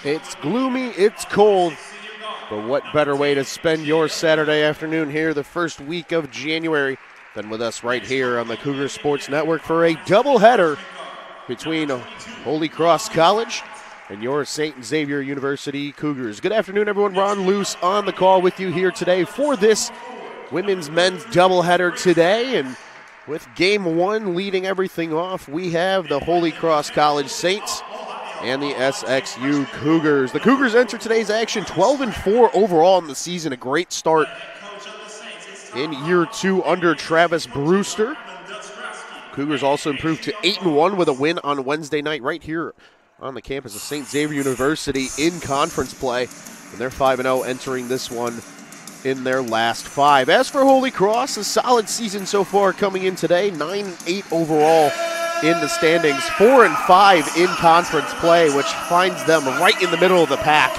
It's gloomy, it's cold, but what better way to spend your Saturday afternoon here the first week of January than with us right here on the Cougar Sports Network for a doubleheader between Holy Cross College and your St. Xavier University Cougars. Good afternoon, everyone. Ron Luce on the call with you here today for this women's men's doubleheader today. And with game one leading everything off, we have the Holy Cross College Saints and the SXU Cougars. The Cougars enter today's action 12-4 overall in the season. A great start in year two under Travis Brewster. Cougars also improved to 8-1 with a win on Wednesday night right here on the campus of St. Xavier University in conference play. And they're 5-0 entering this one in their last five. As for Holy Cross, a solid season so far coming in today. 9-8 overall in the standings, 4-5 in conference play, which finds them right in the middle of the pack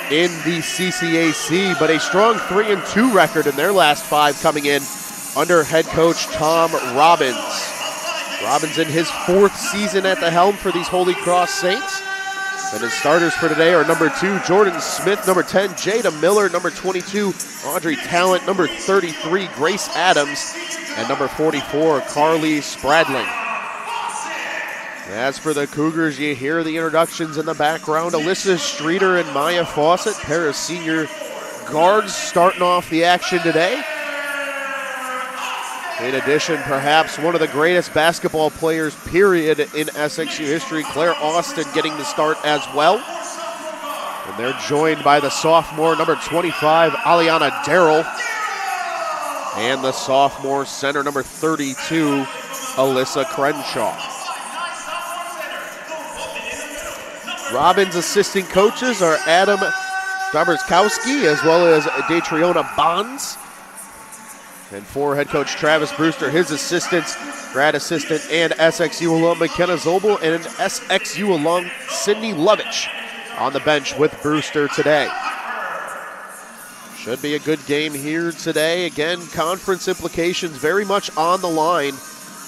in the CCAC, but a strong 3-2 record in their last five coming in under head coach Tom Robbins. Robbins in his fourth season at the helm for these Holy Cross Saints. And his starters for today are number 2, Jordan Smith, number 10, Jada Miller, number 22, Audrey Talent, number 33, Grace Adams, and number 44, Carly Spradling. As for the Cougars, you hear the introductions in the background. Alyssa Streeter and Maya Fawcett, pair of senior guards starting off the action today. In addition, perhaps one of the greatest basketball players, period, in SXU history, Claire Austin, getting the start as well. And they're joined by the sophomore, number 25, Aliana Darrell, and the sophomore center, number 32, Alyssa Crenshaw. Robbins' assistant coaches are Adam Dabrowski as well as Detriona Bonds. And for head coach Travis Brewster, his assistants, grad assistant and SXU alum McKenna Zobel and SXU alum Sydney Lovich on the bench with Brewster today. Should be a good game here today. Again, conference implications very much on the line.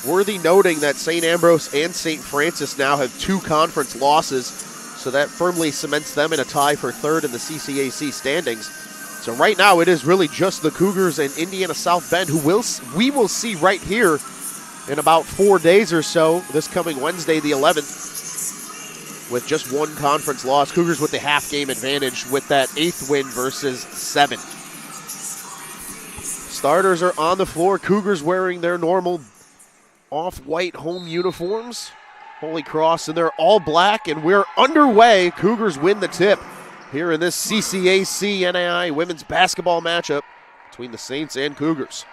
Worthy noting that St. Ambrose and St. Francis now have 2 conference losses, so that firmly cements them in a tie for third in the CCAC standings. So right now it is really just the Cougars and Indiana South Bend who we will see right here in about 4 days or so, this coming Wednesday the 11th, with just 1 conference loss. Cougars with the half game advantage with that 8th win versus 7. Starters are on the floor. Cougars wearing their normal off-white home uniforms. Holy Cross, and they're all black, and we're underway. Cougars win the tip here in this CCAC NAI women's basketball matchup between the Saints and Cougars.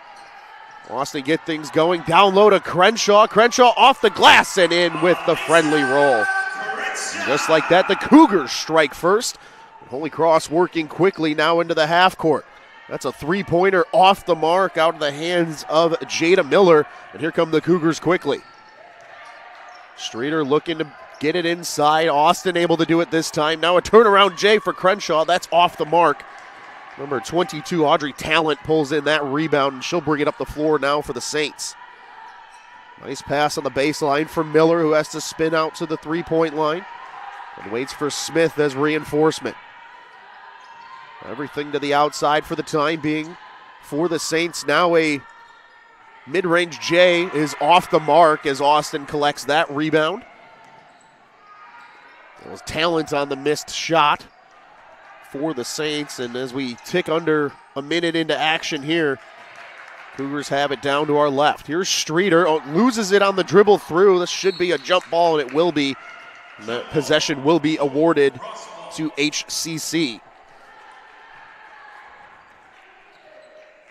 Austin get things going. Down low to Crenshaw. Crenshaw off the glass and in with the friendly roll. And just like that, the Cougars strike first. Holy Cross working quickly now into the half court. That's a three-pointer off the mark out of the hands of Jada Miller. And here come the Cougars quickly. Streeter looking to get it inside. Austin able to do it this time. Now a turnaround J for Crenshaw. That's off the mark. Number 22, Audrey Talent, pulls in that rebound, and she'll bring it up the floor now for the Saints. Nice pass on the baseline for Miller, who has to spin out to the three-point line and waits for Smith as reinforcement. Everything to the outside for the time being for the Saints. Now a mid-range J is off the mark as Austin collects that rebound. There was Talent on the missed shot for the Saints, and as we tick under a minute into action here, Cougars have it down to our left. Here's Streeter, loses it on the dribble through. This should be a jump ball, and it will be. And the possession will be awarded to HCC.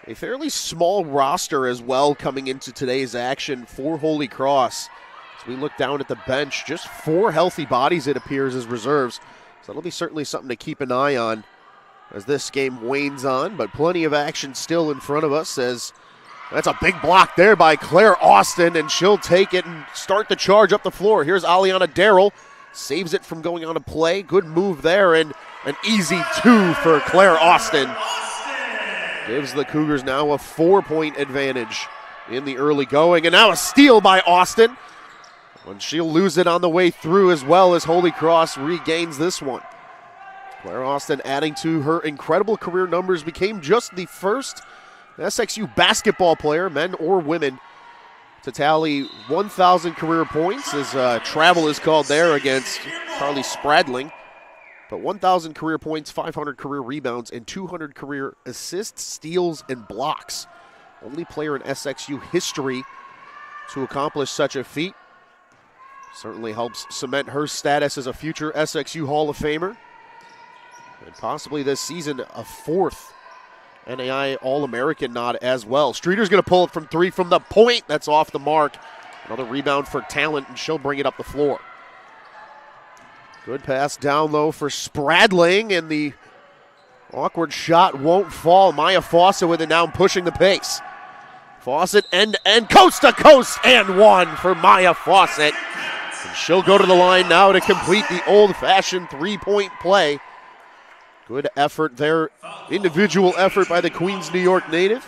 A fairly small roster as well coming into today's action for Holy Cross. As we look down at the bench, just 4 healthy bodies it appears as reserves. So that'll be certainly something to keep an eye on as this game wanes on, but plenty of action still in front of us as that's a big block there by Claire Austin, and she'll take it and start the charge up the floor. Here's Aliana Darrell, saves it from going on a play. Good move there, and an easy 2 for Claire Austin. Gives the Cougars now a 4-point advantage in the early going. And now a steal by Austin. And she'll lose it on the way through as well as Holy Cross regains this one. Claire Austin, adding to her incredible career numbers, became just the first SXU basketball player, men or women, to tally 1,000 career points, as travel is called there against Carly Spradling. But 1,000 career points, 500 career rebounds, and 200 career assists, steals, and blocks. Only player in SXU history to accomplish such a feat. Certainly helps cement her status as a future SXU Hall of Famer. And possibly this season a fourth NAI All-American nod as well. Streeter's going to pull it from three from the point. That's off the mark. Another rebound for Talent, and she'll bring it up the floor. Good pass down low for Spradling, and the awkward shot won't fall. Maya Fawcett with it now, pushing the pace. Fawcett end-to-end, coast-to-coast, and one for Maya Fawcett. And she'll go to the line now to complete the old-fashioned three-point play. Good effort there, individual effort by the Queens, New York native.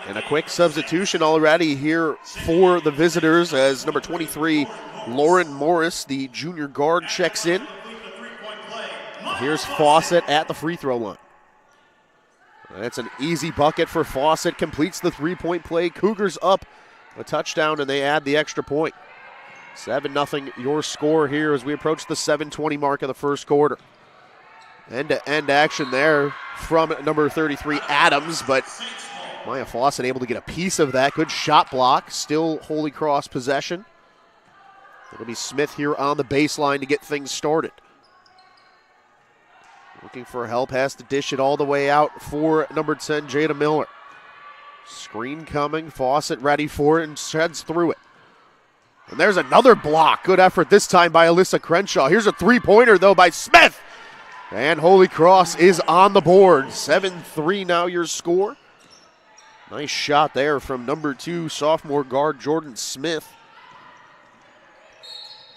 And a quick substitution already here for the visitors as number 23, Lauren Morris, the junior guard, checks in. Here's Fawcett at the free throw line. That's an easy bucket for Fawcett, completes the three-point play. Cougars up a touchdown, and they add the extra point. 7-0 your score here as we approach the 7:20 mark of the first quarter. End-to-end action there from number 33, Adams, but Maya Fawcett able to get a piece of that. Good shot block, still Holy Cross possession. It'll be Smith here on the baseline to get things started. Looking for help, has to dish it all the way out for number 10, Jada Miller. Screen coming, Fawcett ready for it and sheds through it. And there's another block. Good effort this time by Alyssa Crenshaw. Here's a three-pointer, though, by Smith. And Holy Cross is on the board. 7-3 now your score. Nice shot there from number 2 sophomore guard Jordan Smith.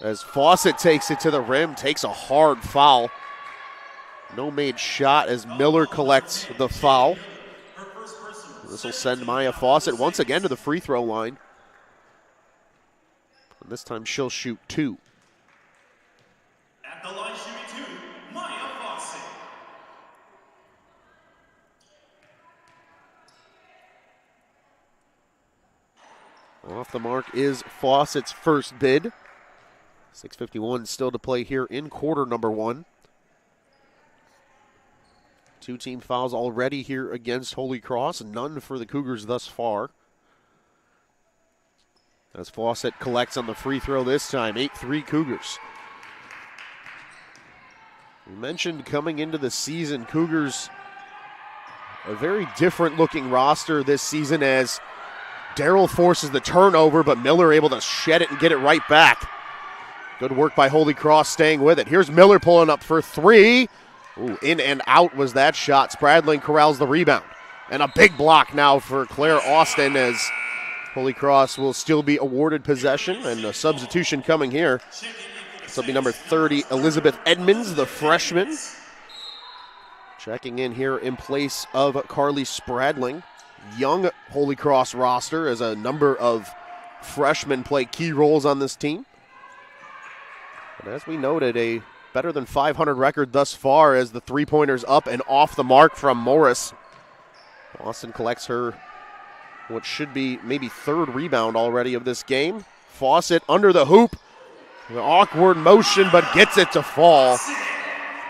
As Fawcett takes it to the rim, takes a hard foul. No made shot as Miller collects the foul. This will send Maya Fawcett once again to the free throw line. And this time she'll shoot 2. At the line shooting 2, Maya Fawcett. Off the mark is Fawcett's first bid. 6:51 still to play here in quarter number 1. 2 team fouls already here against Holy Cross, none for the Cougars thus far. As Fawcett collects on the free throw this time, 8-3 Cougars. We mentioned coming into the season, Cougars a very different looking roster this season as Darrell forces the turnover, but Miller able to shed it and get it right back. Good work by Holy Cross staying with it. Here's Miller pulling up for 3. Ooh, in and out was that shot. Spradling corrals the rebound. And a big block now for Claire Austin as Holy Cross will still be awarded possession. And a substitution coming here. This will be number 30, Elizabeth Edmonds, the freshman. Checking in here in place of Carly Spradling. Young Holy Cross roster as a number of freshmen play key roles on this team. But as we noted, a better than 500 record thus far as the three-pointers up and off the mark from Morris. Austin collects her what should be maybe 3rd rebound already of this game. Fawcett under the hoop. An awkward motion, but gets it to fall.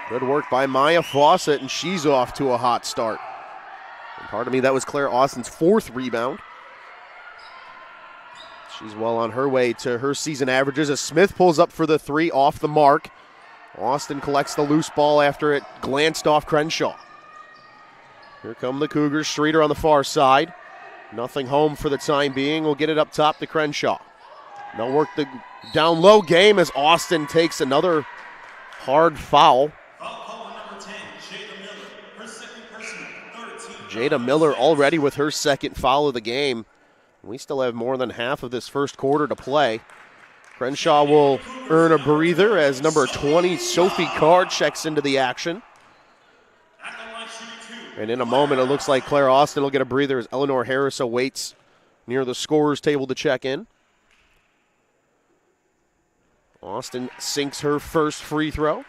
Good work by Maya Fawcett, and she's off to a hot start. And pardon me, that was Claire Austin's 4th rebound. She's well on her way to her season averages as Smith pulls up for the 3 off the mark. Austin collects the loose ball after it glanced off Crenshaw. Here come the Cougars. Streeter on the far side. Nothing home for the time being. We'll get it up top to Crenshaw. They'll work the down low game as Austin takes another hard foul. Jada Miller already with her 2nd foul of the game. We still have more than half of this first quarter to play. Crenshaw will earn a breather as number 20, Sophie Card, checks into the action. And in a moment, it looks like Claire Austin will get a breather as Eleanor Harris awaits near the scorer's table to check in. Austin sinks her first free throw.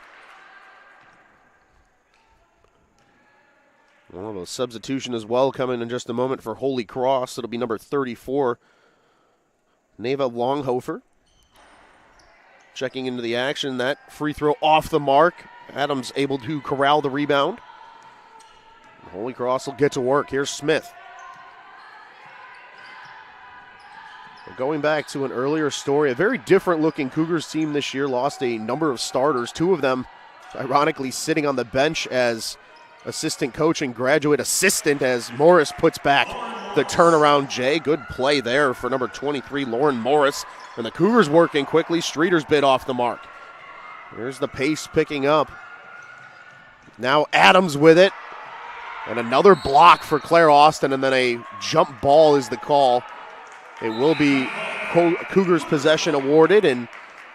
Well, a substitution as well coming in just a moment for Holy Cross. It'll be number 34, Neva Longhofer. Checking into the action. That free throw off the mark. Adams able to corral the rebound. Holy Cross will get to work. Here's Smith. Going back to an earlier story, a very different looking Cougars team this year lost a number of starters, two of them ironically sitting on the bench as assistant coach and graduate assistant as Morris puts back the turnaround J. Good play there for number 23, Lauren Morris. And the Cougars working quickly. Streeter's bit off the mark. Here's the pace picking up. Now Adams with it. And another block for Claire Austin, and then a jump ball is the call. It will be Cougars possession awarded, and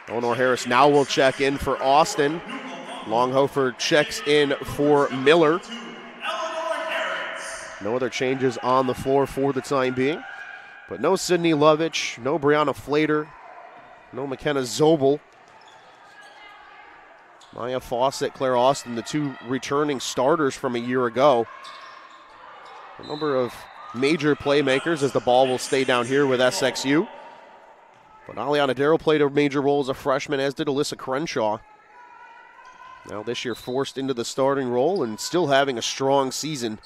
Eleanor Harris now will check in for Austin. Longhofer checks in for Miller. No other changes on the floor for the time being. But no Sydney Lovich, no Brianna Flater, no McKenna Zobel. Maya Fawcett, Claire Austin, the two returning starters from a year ago. A number of major playmakers as the ball will stay down here with SXU. But Aliana Darrow played a major role as a freshman, as did Alyssa Crenshaw. Now this year forced into the starting role and still having a strong season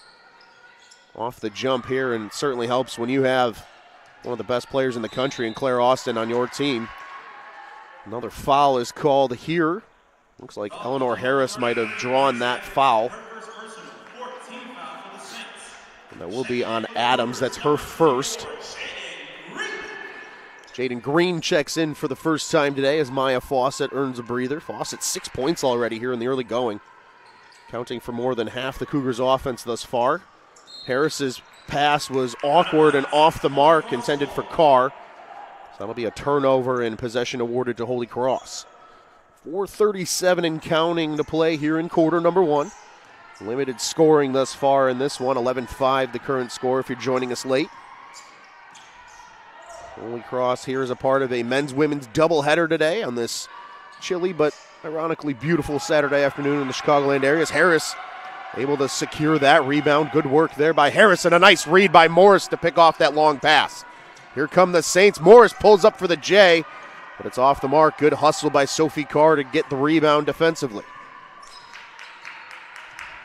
off the jump here, and certainly helps when you have one of the best players in the country in Claire Austin on your team. Another foul is called here. Looks like Eleanor Harris might have drawn that foul. And that will be on Adams. That's her first. Jaden Green checks in for the first time today as Maya Fawcett earns a breather. Fawcett 6 points already here in the early going, counting for more than half the Cougars' offense thus far. Harris's pass was awkward and off the mark, intended for Carr. So that'll be a turnover and possession awarded to Holy Cross. 4:37 and counting to play here in quarter number one. Limited scoring thus far in this one, 11-5 the current score if you're joining us late. Holy Cross here is a part of a men's-women's doubleheader today on this chilly but ironically beautiful Saturday afternoon in the Chicagoland area. As Harris able to secure that rebound. Good work there by Harris, and a nice read by Morris to pick off that long pass. Here come the Saints. Morris pulls up for the J, but it's off the mark. Good hustle by Sophie Carr to get the rebound defensively.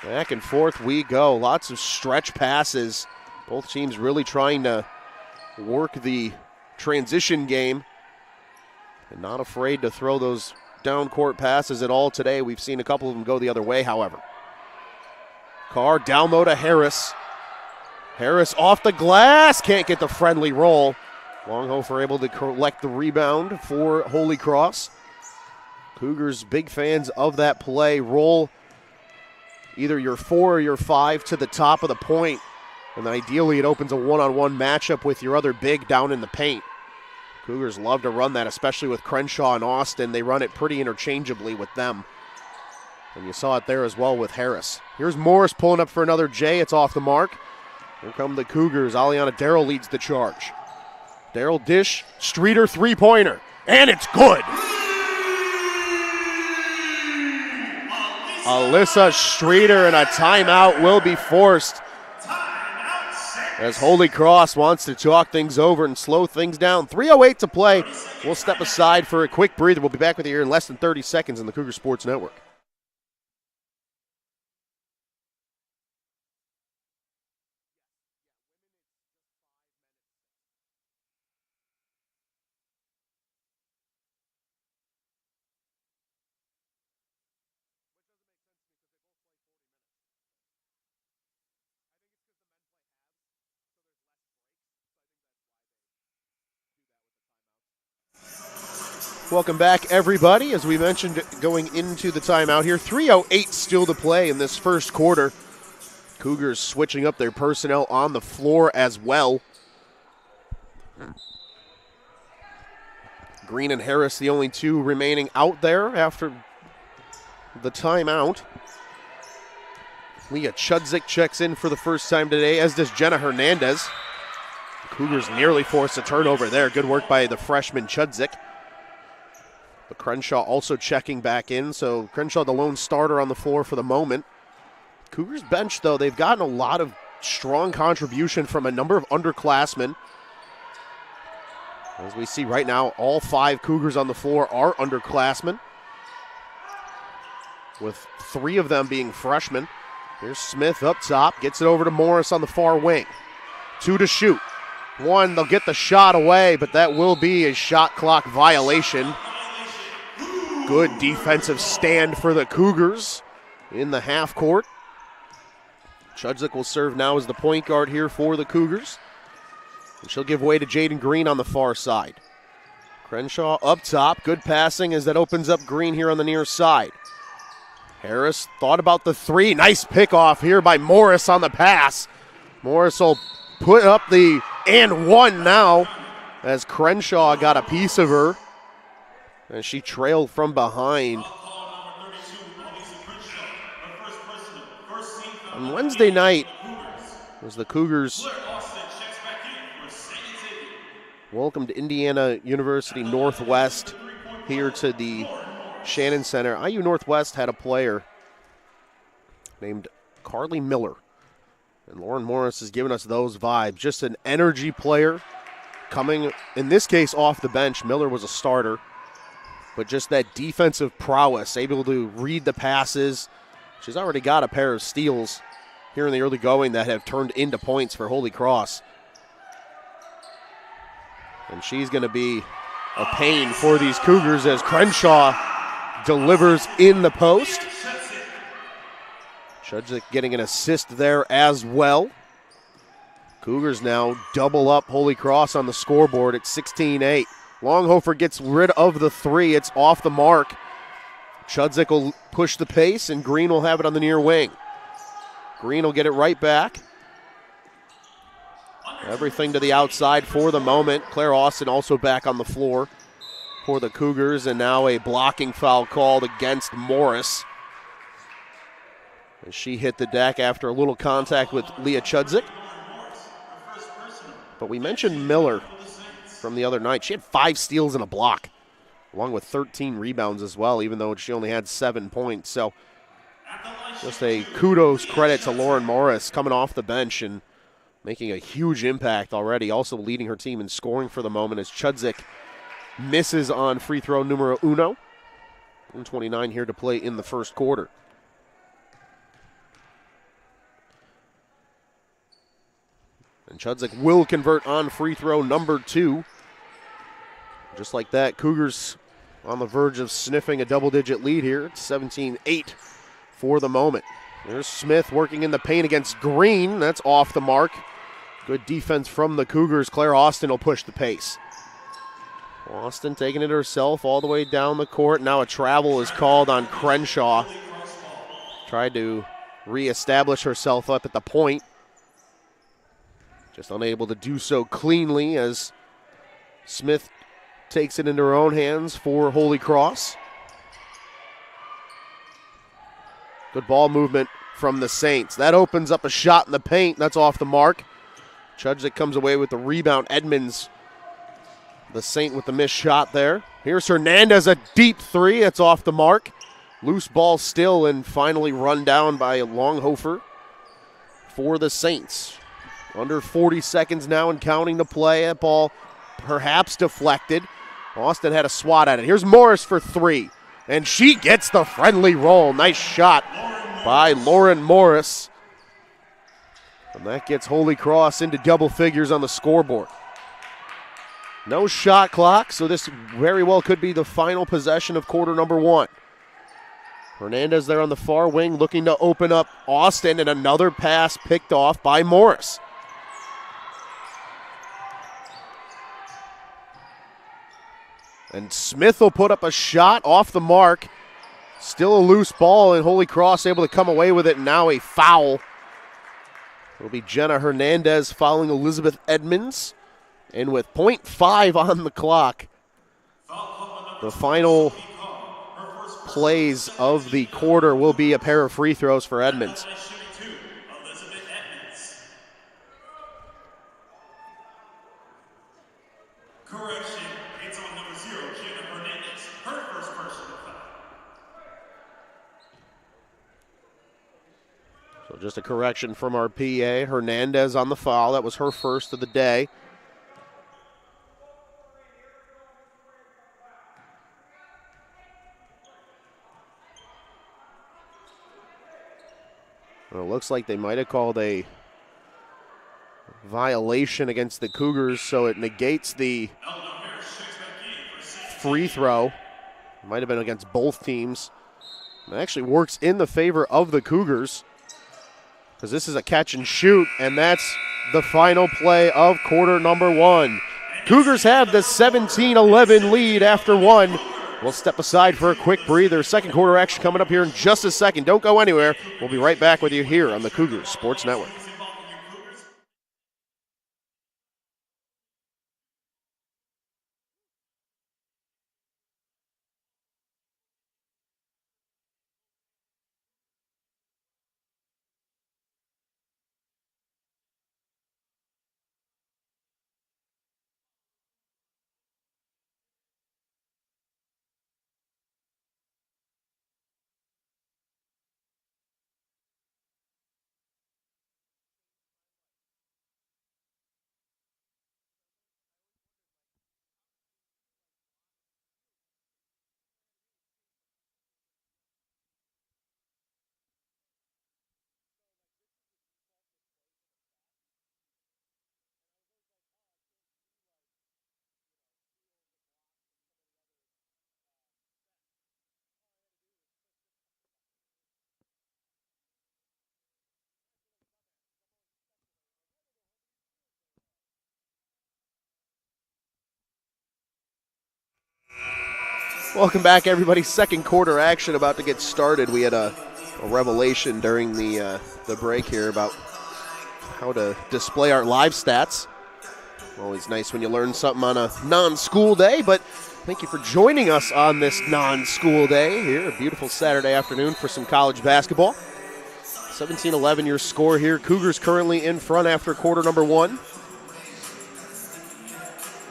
Back and forth we go. Lots of stretch passes. Both teams really trying to work the transition game and not afraid to throw those down court passes at all today. We've seen a couple of them go the other way, however. Carr down low to Harris. Harris off the glass, can't get the friendly roll. Longhofer able to collect the rebound for Holy Cross. Cougars big fans of that play. Roll either your 4 or your 5 to the top of the point, and ideally it opens a one-on-one matchup with your other big down in the paint. Cougars love to run that, especially with Crenshaw and Austin. They run it pretty interchangeably with them. And you saw it there as well with Harris. Here's Morris pulling up for another J. It's off the mark. Here come the Cougars. Aliana Darrow leads the charge. Darrow dish, Streeter three-pointer, and it's good. Alyssa Streeter, and a timeout will be forced as Holy Cross wants to talk things over and slow things down. 3:08 to play. We'll step aside for a quick breather. We'll be back with you here in less than 30 seconds on the Cougar Sports Network. Welcome back, everybody. As we mentioned, going into the timeout here, 3:08 still to play in this first quarter. Cougars switching up their personnel on the floor as well. Green and Harris, the only two remaining out there after the timeout. Leah Chudzik checks in for the first time today, as does Jenna Hernandez. The Cougars nearly forced a turnover there. Good work by the freshman Chudzik. But Crenshaw also checking back in, so Crenshaw the lone starter on the floor for the moment. Cougars bench, though, they've gotten a lot of strong contribution from a number of underclassmen. As we see right now, all 5 Cougars on the floor are underclassmen, with 3 of them being freshmen. Here's Smith up top, gets it over to Morris on the far wing. 2 to shoot. 1, they'll get the shot away, but that will be a shot clock violation. Good defensive stand for the Cougars in the half court. Chudzik will serve now as the point guard here for the Cougars. And she'll give way to Jaden Green on the far side. Crenshaw up top, good passing as that opens up Green here on the near side. Harris thought about the 3. Nice pickoff here by Morris on the pass. Morris will put up the and 1 now as Crenshaw got a piece of her. And she trailed from behind. On Wednesday night was the Cougars welcomed Indiana University Northwest here to the Shannon Center. IU Northwest had a player named Carly Miller. And Lauren Morris has given us those vibes. Just an energy player coming, in this case, off the bench. Miller was a starter. But just that defensive prowess, able to read the passes. She's already got a pair of steals here in the early going that have turned into points for Holy Cross. And she's going to be a pain for these Cougars as Crenshaw delivers in the post. Chudzik getting an assist there as well. Cougars now double up Holy Cross on the scoreboard at 16-8. Longhofer gets rid of the 3. It's off the mark. Chudzik will push the pace, and Green will have it on the near wing. Green will get it right back. Everything to the outside for the moment. Claire Austin also back on the floor for the Cougars, and now a blocking foul called against Morris. As she hit the deck after a little contact with Leah Chudzik. But we mentioned Miller from the other night. She had 5 steals and a block, along with 13 rebounds as well, even though she only had 7 points. So just a kudos credit to Lauren Morris coming off the bench and making a huge impact already, also leading her team in scoring for the moment as Chudzik misses on free throw numero uno. 1:29 here to play in the first quarter. And Chudzik will convert on free throw number 2. Just like that, Cougars on the verge of sniffing a double-digit lead here. It's 17-8 for the moment. There's Smith working in the paint against Green. That's off the mark. Good defense from the Cougars. Claire Austin will push the pace. Austin taking it herself all the way down the court. Now a travel is called on Crenshaw. Tried to reestablish herself up at the point. Just unable to do so cleanly as Smith takes it into her own hands for Holy Cross. Good ball movement from the Saints. That opens up a shot in the paint. That's off the mark. Chudzik comes away with the rebound. Edmonds, the Saint with the missed shot there. Here's Hernandez, a deep 3. It's off the mark. Loose ball still and finally run down by Longhofer for the Saints. Under 40 seconds now and counting to play. That ball perhaps deflected. Austin had a swat at it. Here's Morris for 3. And she gets the friendly roll. Nice shot by Lauren Morris. And that gets Holy Cross into double figures on the scoreboard. No shot clock, so this very well could be the final possession of quarter number 1. Hernandez there on the far wing looking to open up Austin, and another pass picked off by Morris. And Smith will put up a shot off the mark. Still a loose ball, and Holy Cross able to come away with it. Now a foul. It'll be Jenna Hernandez fouling Elizabeth Edmonds. And with .5 on the clock, the final plays of the quarter will be a pair of free throws for Edmonds. Just a correction from our PA. Hernandez on the foul. That was her first of the day. Well, it looks like they might have called a violation against the Cougars, so it negates the free throw. It might have been against both teams. It actually works in the favor of the Cougars because this is a catch and shoot, and that's the final play of quarter number one. Cougars have the 17-11 lead after one. We'll step aside for a quick breather. Second quarter action coming up here in just a second. Don't go anywhere. We'll be right back with you here on the Cougars Sports Network. Welcome back, everybody. Second quarter action about to get started. We had a revelation during the break here about how to display our live stats. Always nice when you learn something on a non-school day, but thank you for joining us on this non-school day here. A beautiful Saturday afternoon for some college basketball. 17-11 your score here. Cougars currently in front after quarter number one.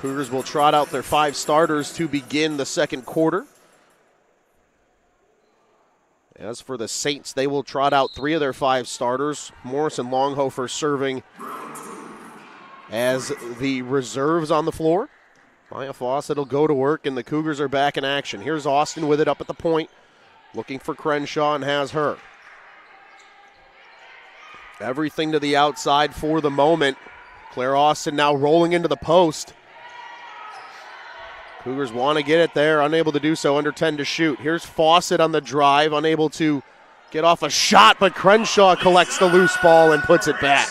Cougars will trot out their five starters to begin the second quarter. As for the Saints, they will trot out three of their five starters. Morris and Longhofer serving as the reserves on the floor. Maya Fawcett will go to work, and the Cougars are back in action. Here's Austin with it up at the point, looking for Crenshaw, and has her. Everything to the outside for the moment. Claire Austin now rolling into the post. Cougars want to get it there, unable to do so, under 10 to shoot. Here's Fawcett on the drive, unable to get off a shot, but Crenshaw collects the loose ball and puts it back.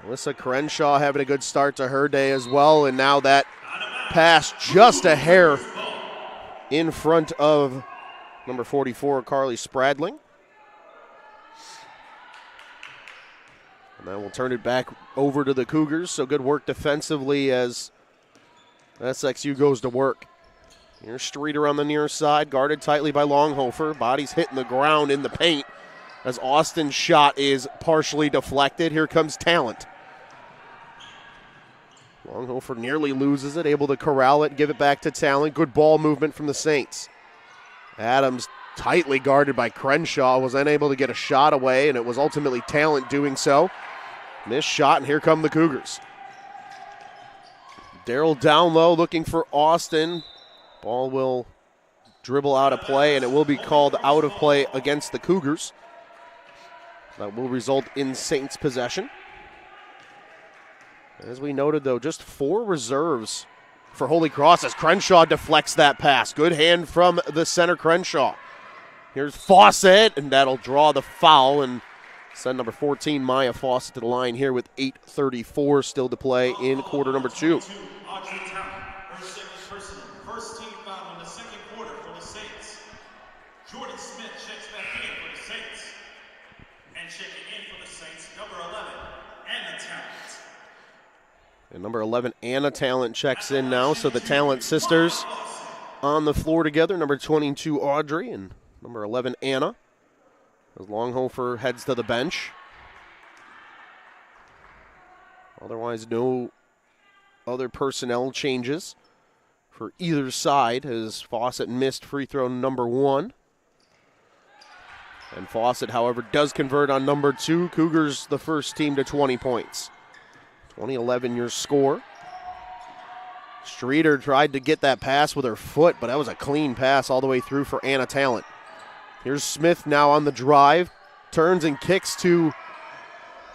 Alyssa Crenshaw having a good start to her day as well, and now that pass just a hair in front of number 44, Carly Spradling. And then we'll turn it back over to the Cougars, so good work defensively as SXU goes to work. Here's Streeter on the near side, guarded tightly by Longhofer. Body's hitting the ground in the paint as Austin's shot is partially deflected. Here comes Talent. Longhofer nearly loses it, able to corral it, give it back to Talent. Good ball movement from the Saints. Adams, tightly guarded by Crenshaw, was unable to get a shot away, and it was ultimately Talent doing so. Missed shot, and here come the Cougars. Darrell down low looking for Austin. Ball will dribble out of play, and it will be called out of play against the Cougars. That will result in Saints possession. As we noted, though, just four reserves for Holy Cross as Crenshaw deflects that pass. Good hand from the center, Crenshaw. Here's Fawcett, and that'll draw the foul and send number 14, Maya Fawcett, to the line here with 8:34 still to play in quarter number two. First team foul in the second quarter for the Saints. Jordan Smith checks back in for the Saints. And checking in for the Saints, number 11, Anna Talent. And number 11, Anna Talent checks in now, so the Talent sisters on the floor together. Number 22, Audrey, and number 11, Anna. As Longhofer heads to the bench. Otherwise, no other personnel changes for either side as Fawcett missed free throw number one. And Fawcett, however, does convert on number 2. Cougars the first team to 20 points. 20-11 your score. Streeter tried to get that pass with her foot, but that was a clean pass all the way through for Anna Talent. Here's Smith now on the drive. Turns and kicks to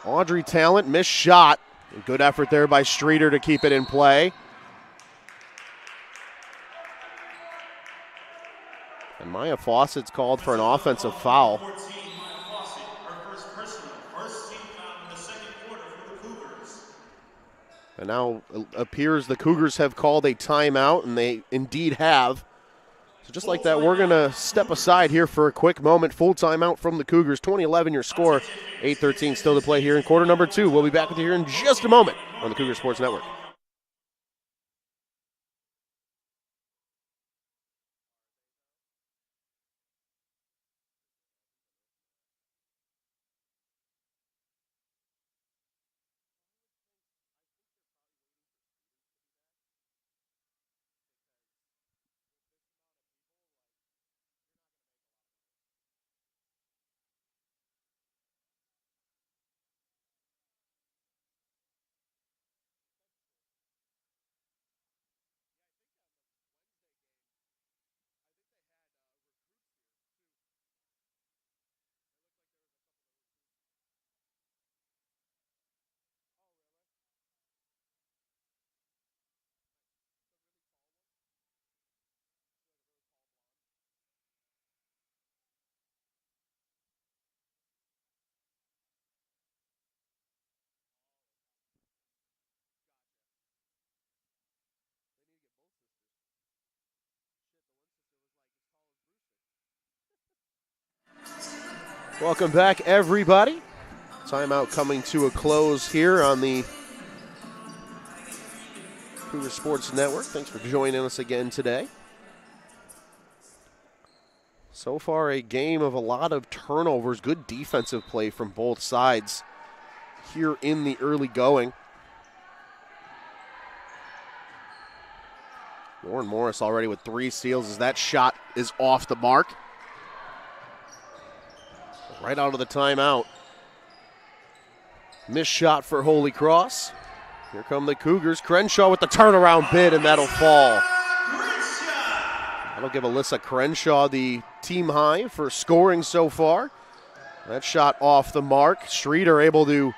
Audrey Talent. Missed shot. Good effort there by Streeter to keep it in play. And Maya Fawcett's called for an offensive foul. 14, Maya Fawcett, her first personal, first team foul in the second quarter for the Cougars. And now it appears the Cougars have called a timeout, and they indeed have. So just like that, we're going to step aside here for a quick moment. Full timeout from the Cougars. 20-11 your score. 8:13 still to play here in quarter number 2. We'll be back with you here in just a moment on the Cougar Sports Network. Welcome back, everybody. Timeout coming to a close here on the Cougar Sports Network. Thanks for joining us again today. So far, a game of a lot of turnovers, good defensive play from both sides here in the early going. Lauren Morris already with 3 steals as that shot is off the mark. Right out of the timeout. Missed shot for Holy Cross. Here come the Cougars. Crenshaw with the turnaround bid, and that'll fall. That'll give Alyssa Crenshaw the team high for scoring so far. That shot off the mark. Streeter able to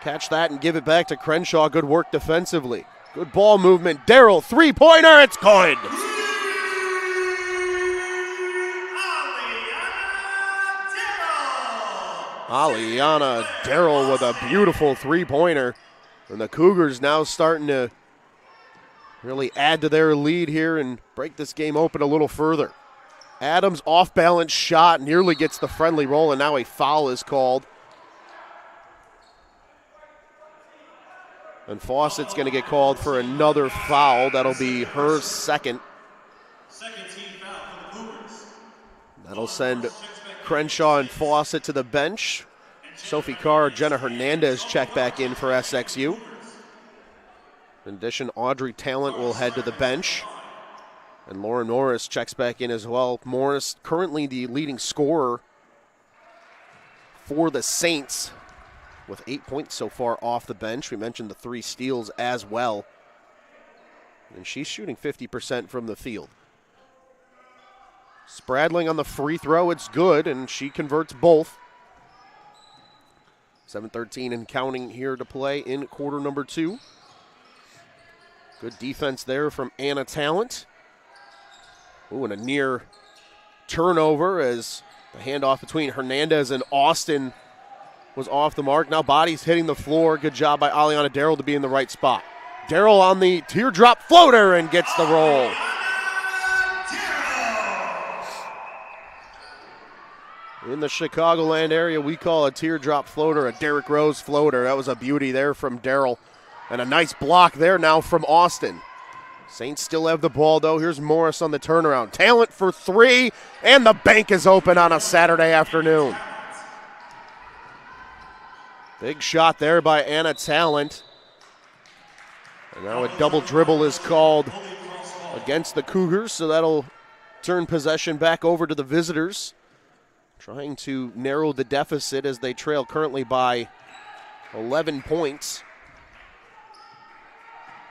catch that and give it back to Crenshaw. Good work defensively. Good ball movement. Darrell, 3-pointer. It's good. Aliana Darrell with a beautiful 3-pointer. And the Cougars now starting to really add to their lead here and break this game open a little further. Adams' off-balance shot nearly gets the friendly roll, and now a foul is called. And Fawcett's going to get called for another foul. That'll be her second. Second team foul for the Cougars. That'll send Crenshaw and Fawcett to the bench. Sophie Carr, Jenna Hernandez check back in for SXU. In addition, Audrey Talent will head to the bench. And Lauren Morris checks back in as well. Morris currently the leading scorer for the Saints with 8 points so far off the bench. We mentioned the 3 steals as well. And she's shooting 50% from the field. Spradling on the free throw, it's good, and she converts both. 7:13 and counting here to play in quarter number 2. Good defense there from Anna Talent. Ooh, and a near turnover as the handoff between Hernandez and Austin was off the mark. Now bodies hitting the floor. Good job by Aliana Darrell to be in the right spot. Darrell on the teardrop floater and gets the roll. In the Chicagoland area, we call a teardrop floater a Derrick Rose floater. That was a beauty there from Darrell. And a nice block there now from Austin. Saints still have the ball, though. Here's Morris on the turnaround. Talent for 3, and the bank is open on a Saturday afternoon. Big shot there by Anna Talent. And now a double dribble is called against the Cougars, so that'll turn possession back over to the visitors. trying to narrow the deficit as they trail currently by 11 points.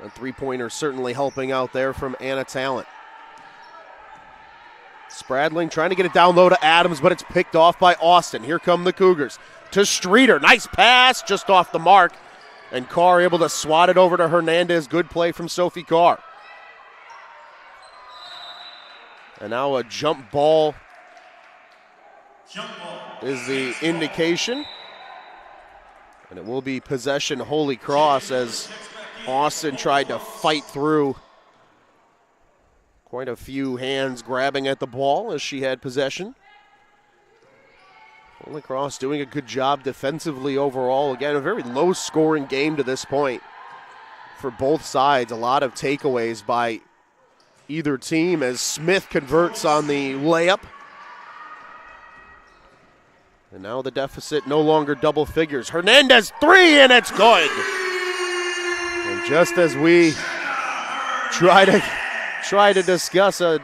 A three-pointer certainly helping out there from Anna Talent. Spradling trying to get it down low to Adams, but it's picked off by Austin. Here come the Cougars. To Streeter. Nice pass, just off the mark. And Carr able to swat it over to Hernandez. Good play from Sophie Carr. And now a jump ball is the indication. And it will be possession Holy Cross as Austin tried to fight through quite a few hands grabbing at the ball as she had possession. Holy Cross doing a good job defensively overall. Again, a very low-scoring game to this point for both sides. A lot of takeaways by either team as Smith converts on the layup. And now the deficit no longer double figures. Hernandez, three, and it's good. And just as we try to discuss a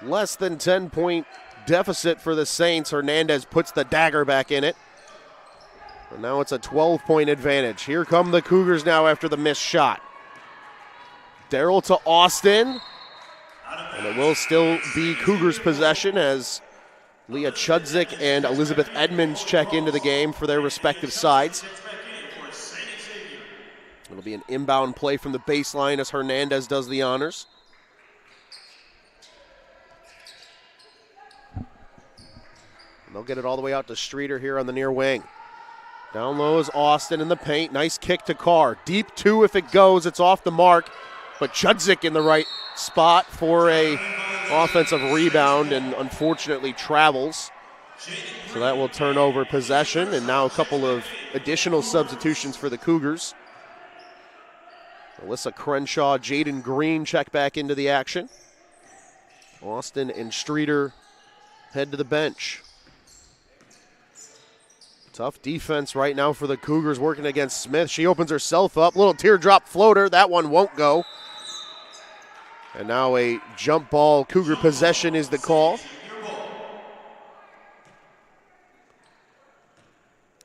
less than 10-point deficit for the Saints, Hernandez puts the dagger back in it. And now it's a 12-point advantage. Here come the Cougars now after the missed shot. Darrell to Austin. And it will still be Cougars' possession as Leah Chudzik and Elizabeth Edmonds check into the game for their respective sides. It'll be an inbound play from the baseline as Hernandez does the honors. And they'll get it all the way out to Streeter here on the near wing. Down low is Austin in the paint. Nice kick to Carr. Deep two if it goes. It's off the mark. But Chudzik in the right spot for a offensive rebound and unfortunately travels. So that will turn over possession. And now a couple of additional substitutions for the Cougars. Alyssa Crenshaw, Jaden Green check back into the action. Austin and Streeter head to the bench. Tough defense right now for the Cougars working against Smith. She opens herself up. Little teardrop floater. That one won't go. And now a jump ball. Cougar possession is the call.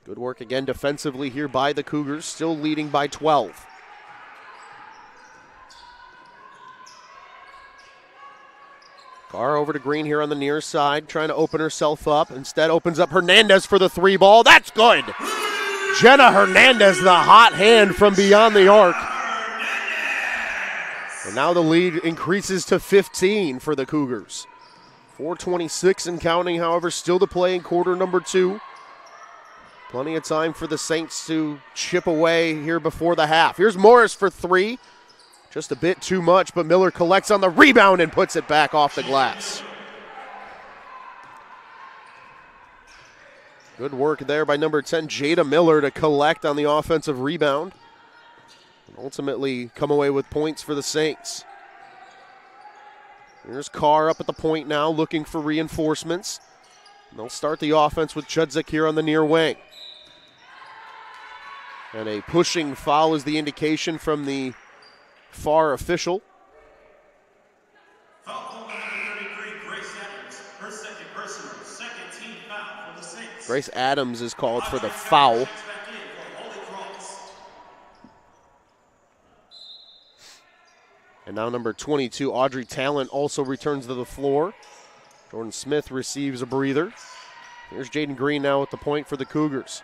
Good work again defensively here by the Cougars. Still leading by 12. Carr over to Green here on the near side, trying to open herself up. Instead opens up Hernandez for the three ball. That's good. Jenna Hernandez, the hot hand from beyond the arc. And now the lead increases to 15 for the Cougars. 4:26 and counting, however, still to play in quarter number 2. Plenty of time for the Saints to chip away here before the half. Here's Morris for three. Just a bit too much, but Miller collects on the rebound and puts it back off the glass. Good work there by number 10, Jada Miller, to collect on the offensive rebound and ultimately come away with points for the Saints. Here's Carr up at the point now, looking for reinforcements. And they'll start the offense with Chudzik here on the near wing. And a pushing foul is the indication from the far official. Foul number 33, Grace Adams. Her second personal, second team foul for the Saints. Grace Adams is called for the foul. And now number 22, Audrey Talent, also returns to the floor. Jordan Smith receives a breather. Here's Jaden Green now at the point for the Cougars.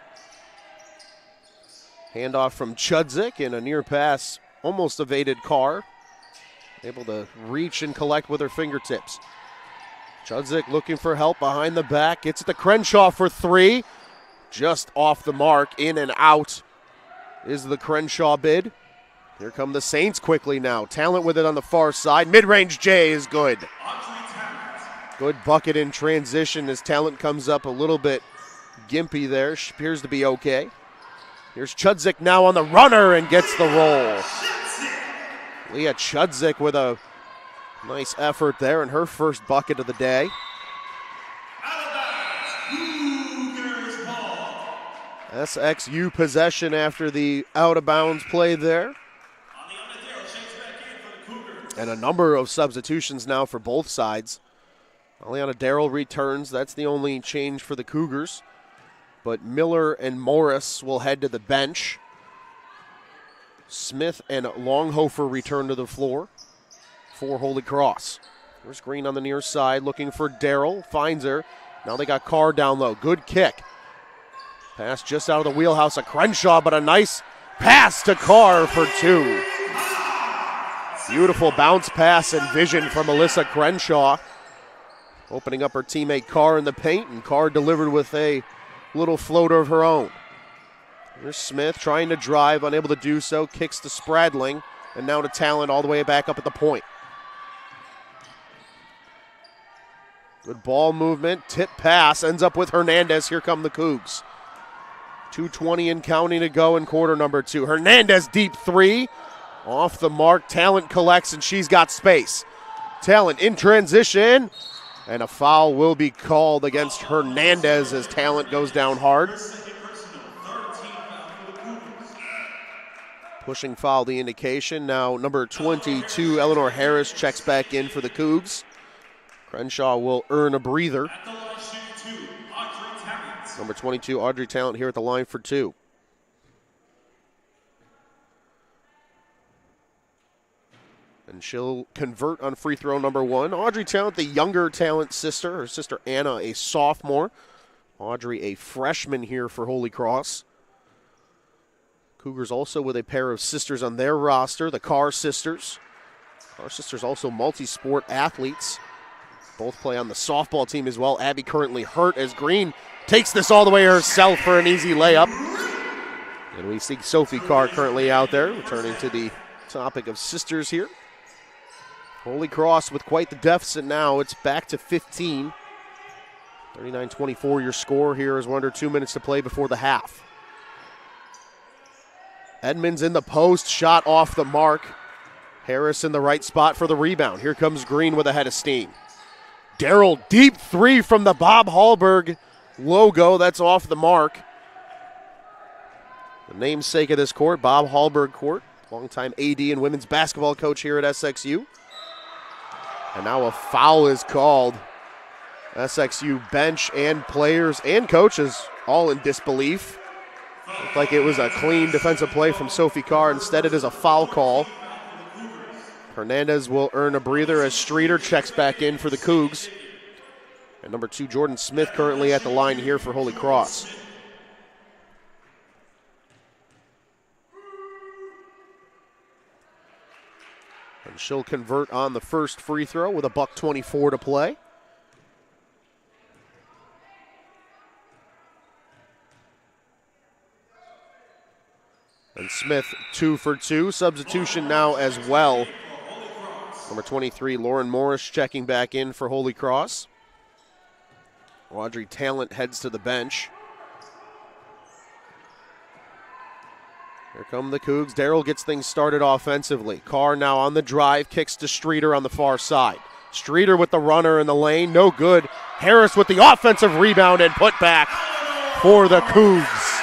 Handoff from Chudzik and a near pass. Almost evaded Carr. Able to reach and collect with her fingertips. Chudzik looking for help behind the back. Gets it to Crenshaw for three. Just off the mark. In and out is the Crenshaw bid. Here come the Saints quickly now. Talent with it on the far side. Mid-range J is good. Good bucket in transition as Talent comes up a little bit gimpy there. She appears to be okay. Here's Chudzik now on the runner and gets the roll. Leah Chudzik with a nice effort there in her first bucket of the day. SXU possession after the out-of-bounds play there. And a number of substitutions now for both sides. Aliana Darrell returns. That's the only change for the Cougars. But Miller and Morris will head to the bench. Smith and Longhofer return to the floor for Holy Cross. There's Green on the near side looking for Darrell. Finds her. Now they got Carr down low. Good kick. Pass just out of the wheelhouse of Crenshaw, but a nice pass to Carr for two. Beautiful bounce pass and vision from Alyssa Crenshaw. Opening up her teammate Carr in the paint, and Carr delivered with a little floater of her own. Here's Smith trying to drive, unable to do so. Kicks to Spradling, and now to Talent all the way back up at the point. Good ball movement, tip pass, ends up with Hernandez. Here come the Cougs. 2:20 and counting to go in quarter number 2. Hernandez deep three, off the mark. Talent collects, and she's got space. Talent in transition, and a foul will be called against Hernandez as Talent goes down hard. Pushing foul, the indication. Now number 22, Eleanor Harris, checks back in for the Cougs. Crenshaw will earn a breather. Number 22, Audrey Talent here at the line for 2. And she'll convert on free throw number 1. Audrey Talent, the younger Talent sister. Her sister Anna, a sophomore. Audrey, a freshman here for Holy Cross. Cougars also with a pair of sisters on their roster, the Carr sisters. Carr sisters also multi-sport athletes. Both play on the softball team as well. Abby currently hurt as Green takes this all the way herself for an easy layup. And we see Sophie Carr currently out there, returning to the topic of sisters here. Holy Cross with quite the deficit now. It's back to 15. 39-24 your score here as we're under 2 minutes to play before the half. Edmonds in the post, shot off the mark. Harris in the right spot for the rebound. Here comes Green with a head of steam. Darrell, deep three from the Bob Hallberg logo. That's off the mark. The namesake of this court, Bob Hallberg Court, longtime AD and women's basketball coach here at SXU. And now a foul is called. SXU bench and players and coaches all in disbelief. Looked like it was a clean defensive play from Sophie Carr. Instead, it is a foul call. Hernandez will earn a breather as Streeter checks back in for the Cougs. And number 2, Jordan Smith, currently at the line here for Holy Cross. And she'll convert on the first free throw with a $1:24 to play. And Smith 2 for 2. Substitution now as well. Number 23, Lauren Morris, checking back in for Holy Cross. Audrey Talent heads to the bench. Here come the Cougs. Darrell gets things started offensively. Carr now on the drive, kicks to Streeter on the far side. Streeter with the runner in the lane, no good. Harris with the offensive rebound and put back for the Cougs.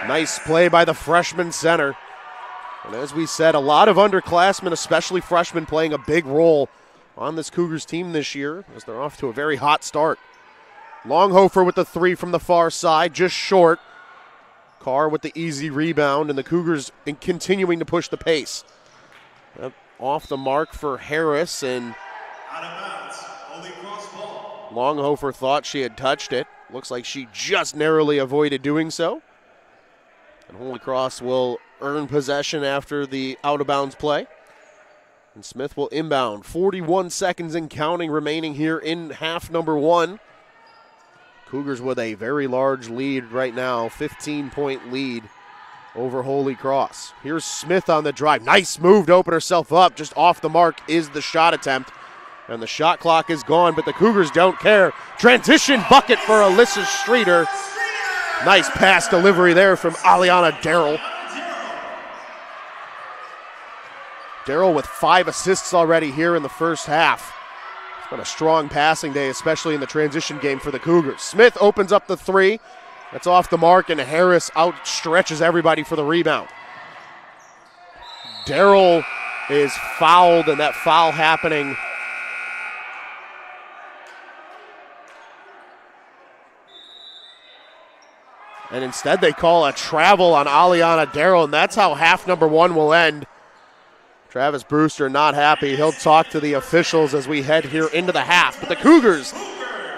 Nice play by the freshman center. And as we said, a lot of underclassmen, especially freshmen, playing a big role on this Cougars team this year as they're off to a very hot start. Longhofer with the three from the far side, just short. Carr with the easy rebound, and the Cougars continuing to push the pace. Off the mark for Harris, and Out of bounds, Holy Cross ball. Longhofer thought she had touched it. Looks like she just narrowly avoided doing so. And Holy Cross will earn possession after the out-of-bounds play. And Smith will inbound. 41 seconds and counting remaining here in half number 1. Cougars with a very large lead right now, 15-point lead over Holy Cross. Here's Smith on the drive. Nice move to open herself up. Just off the mark is the shot attempt. And the shot clock is gone, but the Cougars don't care. Transition bucket for Alyssa Streeter. Nice pass delivery there from Aliana Darrell. Darrell with 5 assists already here in the first half. It's been a strong passing day, especially in the transition game for the Cougars. Smith opens up the three. That's off the mark, and Harris outstretches everybody for the rebound. Darrell is fouled, and that foul happening And instead they call a travel on Aliana Darrow, and that's how half number one will end. Travis Brewster not happy. He'll talk to the officials as we head here into the half. But the Cougars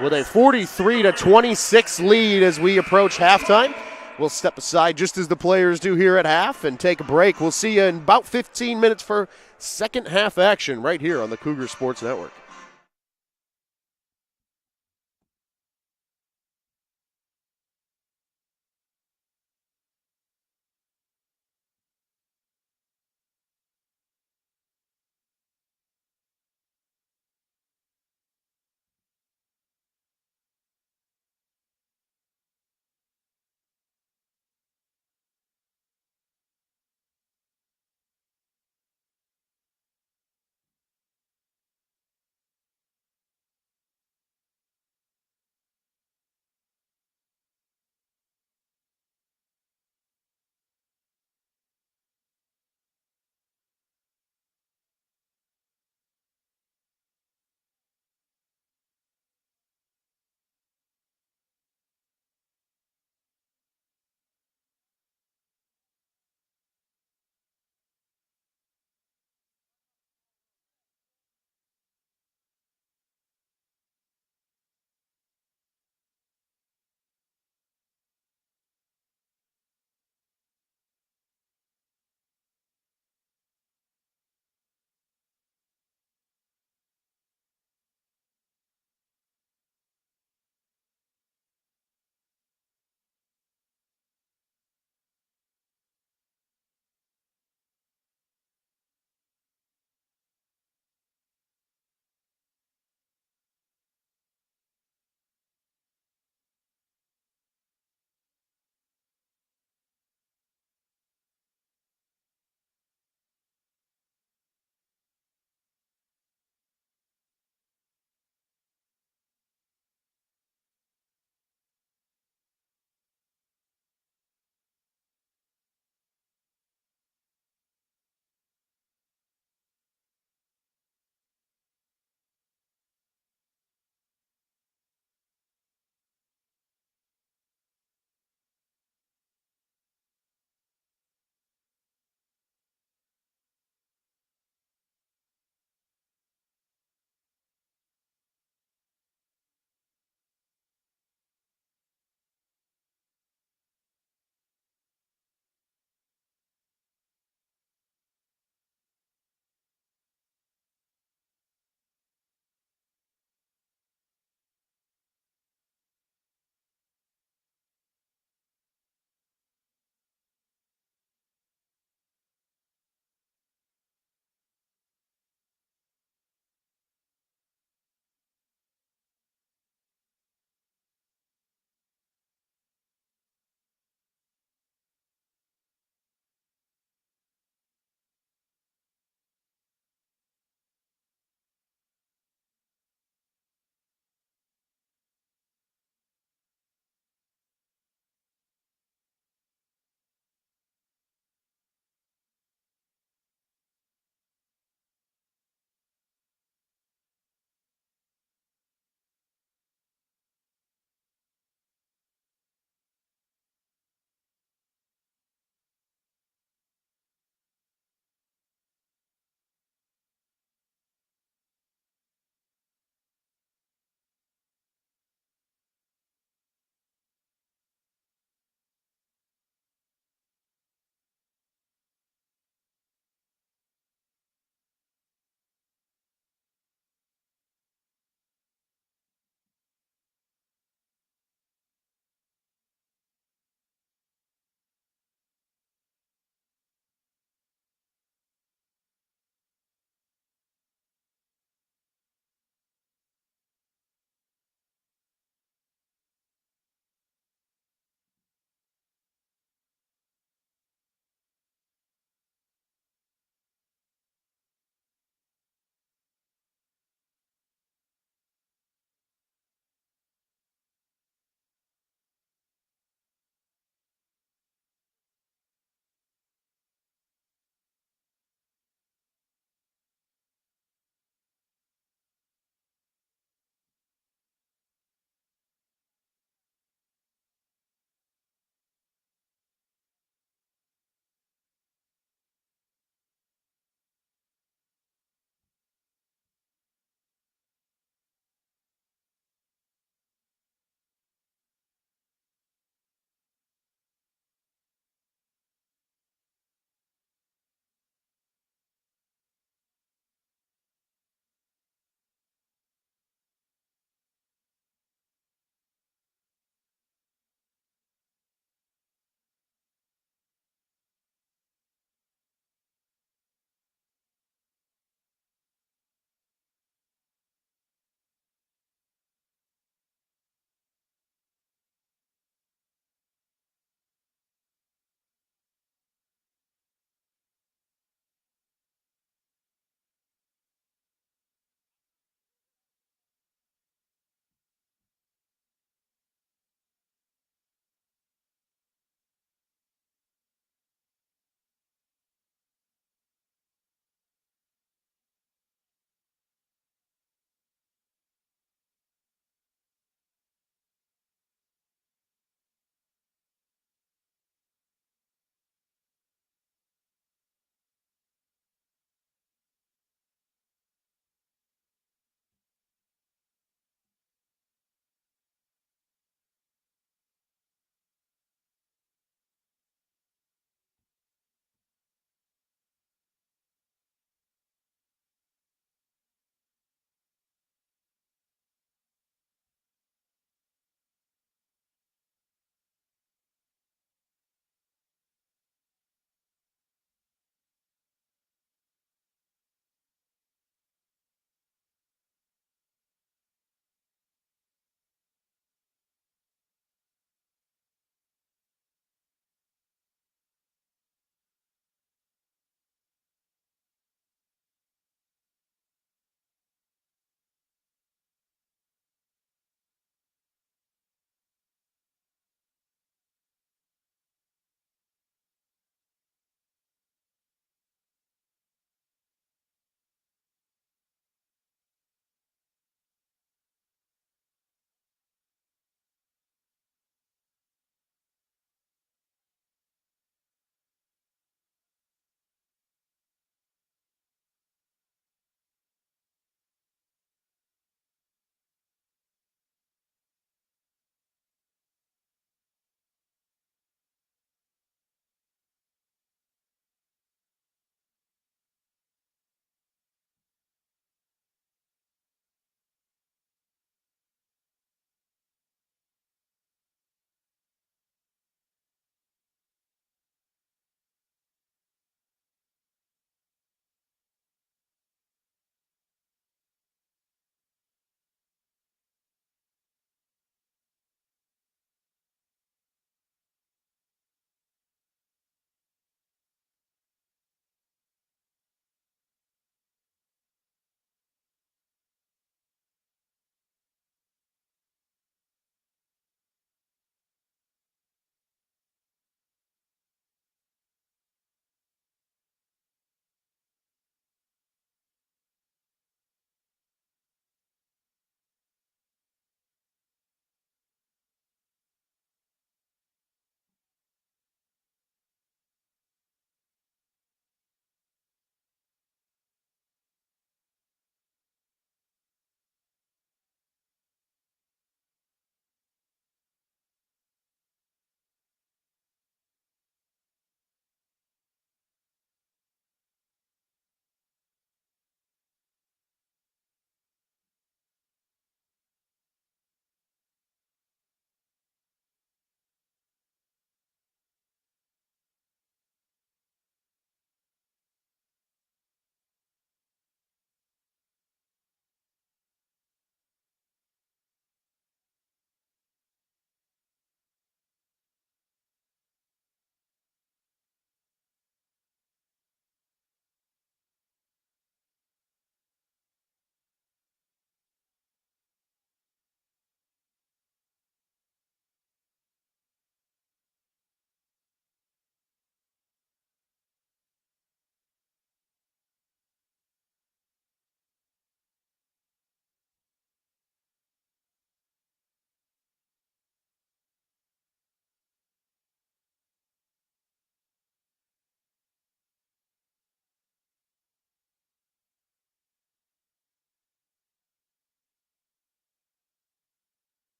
with a 43-26 lead as we approach halftime. We'll step aside just as the players do here at half and take a break. We'll see you in about 15 minutes for second half action right here on the Cougar Sports Network.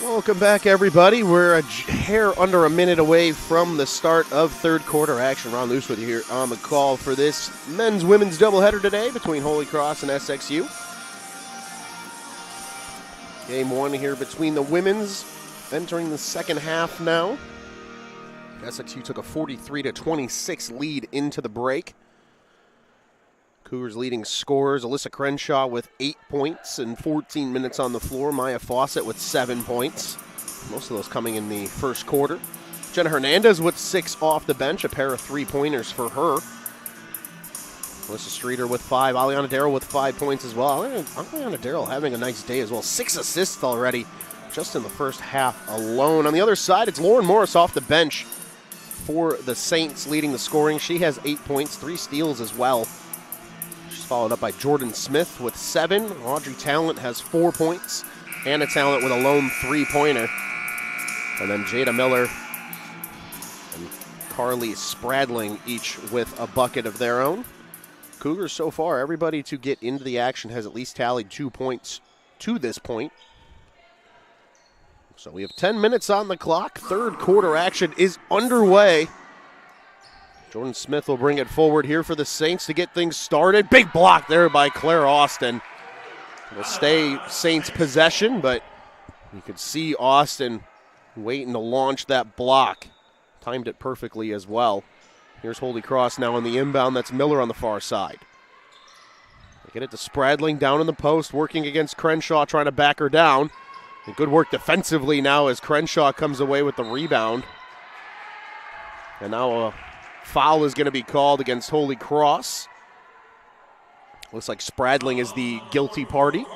Welcome back, everybody. We're a hair under a minute away from the start of third quarter action. Ron Luce with you here on the call for this men's-women's doubleheader today between Holy Cross and SXU. Game one here between the women's, entering the second half now. SXU took a 43-26 lead into the break. Cougars leading scorers, Alyssa Crenshaw with 8 points and 14 minutes on the floor. Maya Fawcett with 7 points. Most of those coming in the first quarter. Jenna Hernandez with 6 off the bench, a pair of three-pointers for her. Alyssa Streeter with 5. Aliana Darrell with 5 points as well. Aliana Darrell having a nice day as well. 6 assists already just in the first half alone. On the other side, it's Lauren Morris off the bench for the Saints leading the scoring. She has 8 points, 3 steals as well. Followed up by Jordan Smith with 7. Audrey Talent has 4 points. Anna Talent with a lone three-pointer. And then Jada Miller and Carly Spradling each with a bucket of their own. Cougars so far, everybody to get into the action has at least tallied 2 points to this point. So we have 10 minutes on the clock. Third quarter action is underway. Jordan Smith will bring it forward here for the Saints to get things started. Big block there by Claire Austin. It'll stay Saints possession, but you could see Austin waiting to launch that block. Timed it perfectly as well. Here's Holy Cross now on the inbound. That's Miller on the far side. They get it to Spradling down in the post, working against Crenshaw, trying to back her down. And good work defensively now as Crenshaw comes away with the rebound. And now a foul is going to be called against Holy Cross. Looks like Spradling is the guilty party.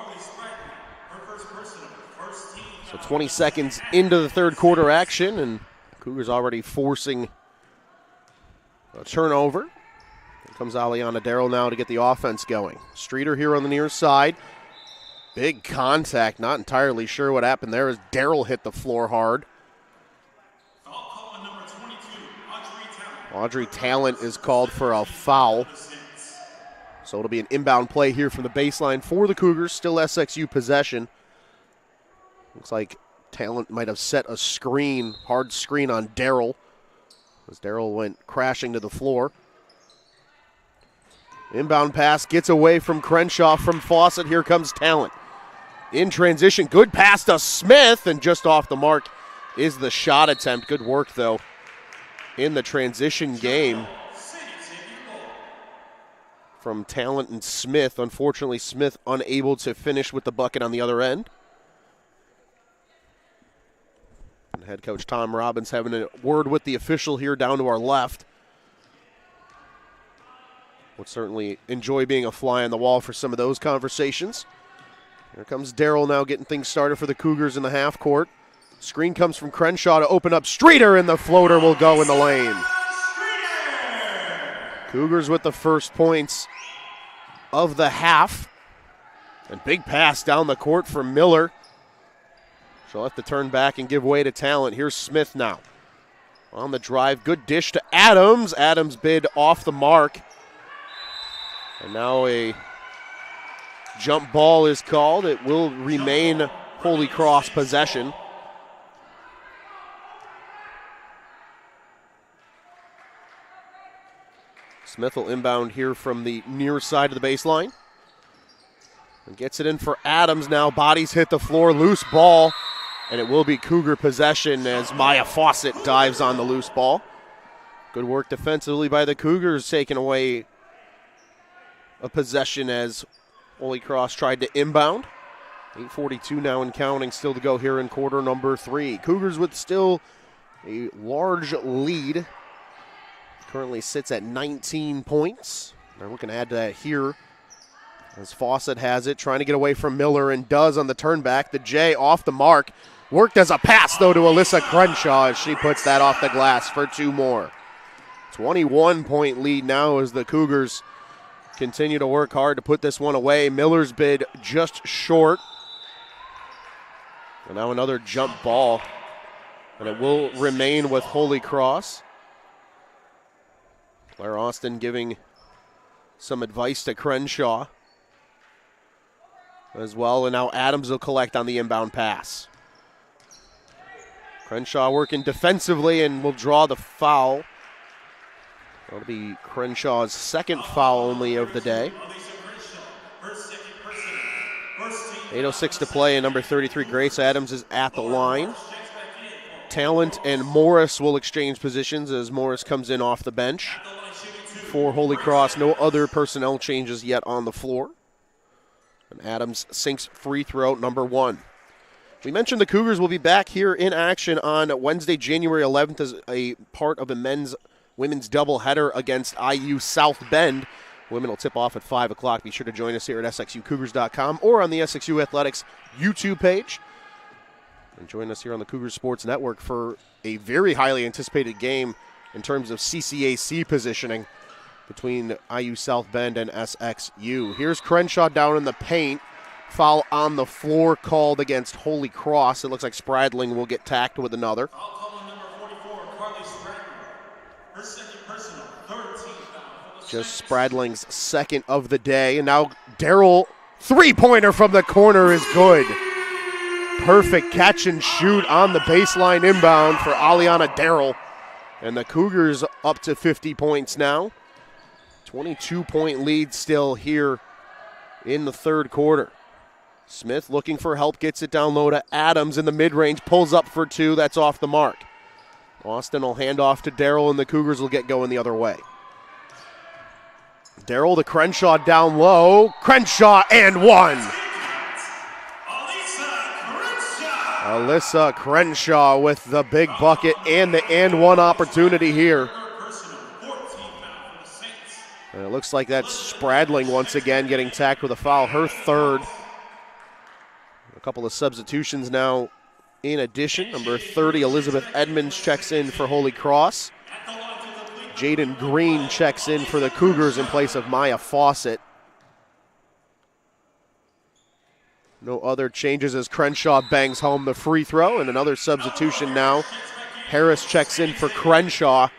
So 20 seconds into the third quarter action, and Cougars already forcing a turnover. Here comes Aliana Darrell now to get the offense going. Streeter here on the near side. Big contact, not entirely sure what happened there as Darrell hit the floor hard. Audrey Talent is called for a foul. So it'll be an inbound play here from the baseline for the Cougars. Still SXU possession. Looks like Talent might have set a screen, hard screen on Darrell, as Darrell went crashing to the floor. Inbound pass gets away from Crenshaw from Fawcett. Here comes Talent. In transition, good pass to Smith, and just off the mark is the shot attempt. Good work, though, in the transition game from Talent and Smith. Unfortunately, Smith unable to finish with the bucket on the other end. And head coach Tom Robbins having a word with the official here down to our left. Would certainly enjoy being a fly on the wall for some of those conversations. Here comes Darrell now getting things started for the Cougars in the half court. Screen comes from Crenshaw to open up Streeter, and the floater will go in the lane. Cougars with the first points of the half. And big pass down the court from Miller. She'll have to turn back and give way to Talent. Here's Smith now. On the drive, good dish to Adams. Adams bid off the mark. And now a jump ball is called. It will remain Holy Cross possession. Smith will inbound here from the near side of the baseline. And gets it in for Adams now. Bodies hit the floor, loose ball. And it will be Cougar possession as Maya Fawcett dives on the loose ball. Good work defensively by the Cougars, taking away a possession as Holy Cross tried to inbound. 8:42 now and counting still to go here in quarter number 3. Cougars with still a large lead. Currently sits at 19 points. They're looking to add to that here as Fawcett has it, trying to get away from Miller and does on the turnback. The J off the mark. Worked as a pass, though, to Alyssa Crenshaw as she puts that off the glass for 2 more. 21-point lead now as the Cougars continue to work hard to put this one away. Miller's bid just short. And now another jump ball. And it will remain with Holy Cross. Claire Austin giving some advice to Crenshaw as well. And now Adams will collect on the inbound pass. Crenshaw working defensively and will draw the foul. That'll be Crenshaw's second foul only of the day. 8:06 to play, and number 33, Grace Adams, is at the line. Talent and Morris will exchange positions as Morris comes in off the bench. For Holy Cross, no other personnel changes yet on the floor. And Adams sinks free throw number 1. We mentioned the Cougars will be back here in action on Wednesday, January 11th as a part of a women's doubleheader against IU South Bend. Women will tip off at 5 o'clock. Be sure to join us here at SXUCougars.com or on the SXU Athletics YouTube page. And join us here on the Cougars Sports Network for a very highly anticipated game in terms of CCAC positioning between IU South Bend and SXU. Here's Crenshaw down in the paint. Foul on the floor called against Holy Cross. It looks like Spradling will get tacked with another. Foul call on number 44, Carly Spradling. Her second personal, 13 foul. Just Spradling's second of the day. And now Darrell, three-pointer from the corner is good. Perfect catch and shoot on the baseline inbound for Aliana Darrell. And the Cougars up to 50 points now. 22-point lead still here in the third quarter. Smith looking for help, gets it down low to Adams in the mid-range, pulls up for 2, that's off the mark. Austin will hand off to Darrell, and the Cougars will get going the other way. Darrell to Crenshaw down low. Crenshaw and 1. Alyssa Crenshaw with the big bucket and the and 1 opportunity here. And it looks like that's Spradling once again getting tacked with a foul, her third. A couple of substitutions now in addition. Number 30, Elizabeth Edmonds, checks in for Holy Cross. Jaden Green checks in for the Cougars in place of Maya Fawcett. No other changes as Crenshaw bangs home the free throw, and another substitution now. Harris checks in for Crenshaw.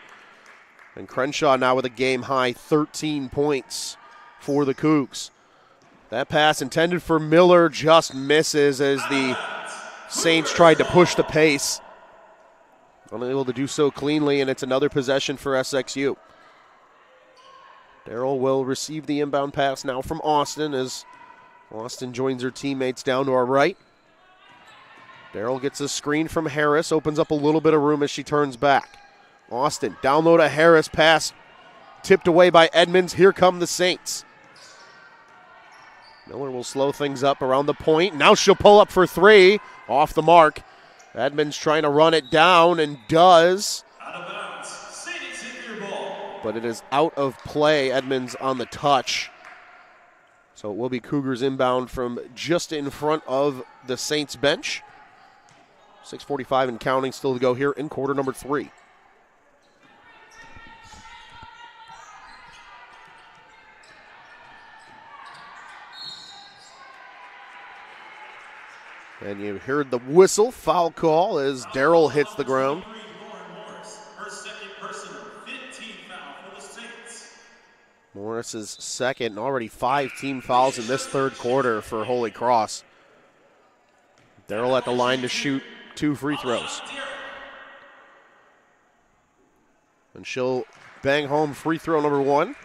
And Crenshaw now with a game-high 13 points for the Cougs. That pass intended for Miller just misses as the Saints tried to push the pace. Unable to do so cleanly, and it's another possession for SXU. Darrell will receive the inbound pass now from Austin as Austin joins her teammates down to our right. Darrell gets a screen from Harris, opens up a little bit of room as she turns back. Austin down low to Harris, pass tipped away by Edmonds. Here come the Saints. Miller will slow things up around the point. Now she'll pull up for 3, off the mark. Edmonds trying to run it down and does. Out of bounds. Saints hit your ball. But it is out of play. Edmonds on the touch. So it will be Cougars inbound from just in front of the Saints bench. 6:45 and counting still to go here in quarter number 3. And you heard the whistle, foul call as Darrell hits the ground. Morris's second, and already 5 team fouls in this third quarter for Holy Cross. Darrell at the line to shoot 2 free throws. And she'll bang home free throw number 1.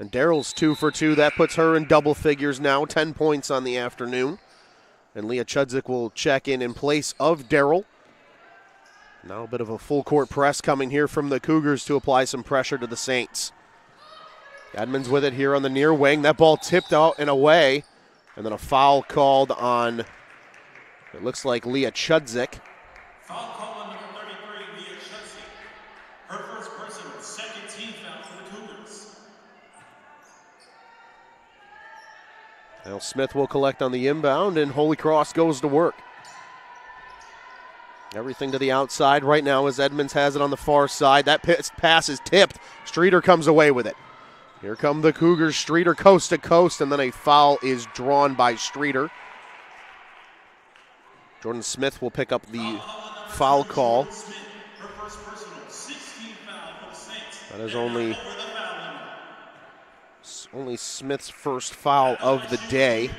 And Darrell's 2 for 2. That puts her in double figures now, 10 points on the afternoon. And Leah Chudzik will check in place of Darrell. Now a bit of a full court press coming here from the Cougars to apply some pressure to the Saints. Edmonds with it here on the near wing. That ball tipped out and away. And then a foul called on, it looks like Leah Chudzik. Foul call on number 33, Leah Chudzik. Her first personal, second team foul for the Cougars. Now Smith will collect on the inbound, and Holy Cross goes to work. Everything to the outside right now as Edmonds has it on the far side. That pass is tipped. Streeter comes away with it. Here come the Cougars. Streeter coast to coast, and then a foul is drawn by Streeter. Jordan Smith will pick up the foul call. That is only only Smith's first foul of the day.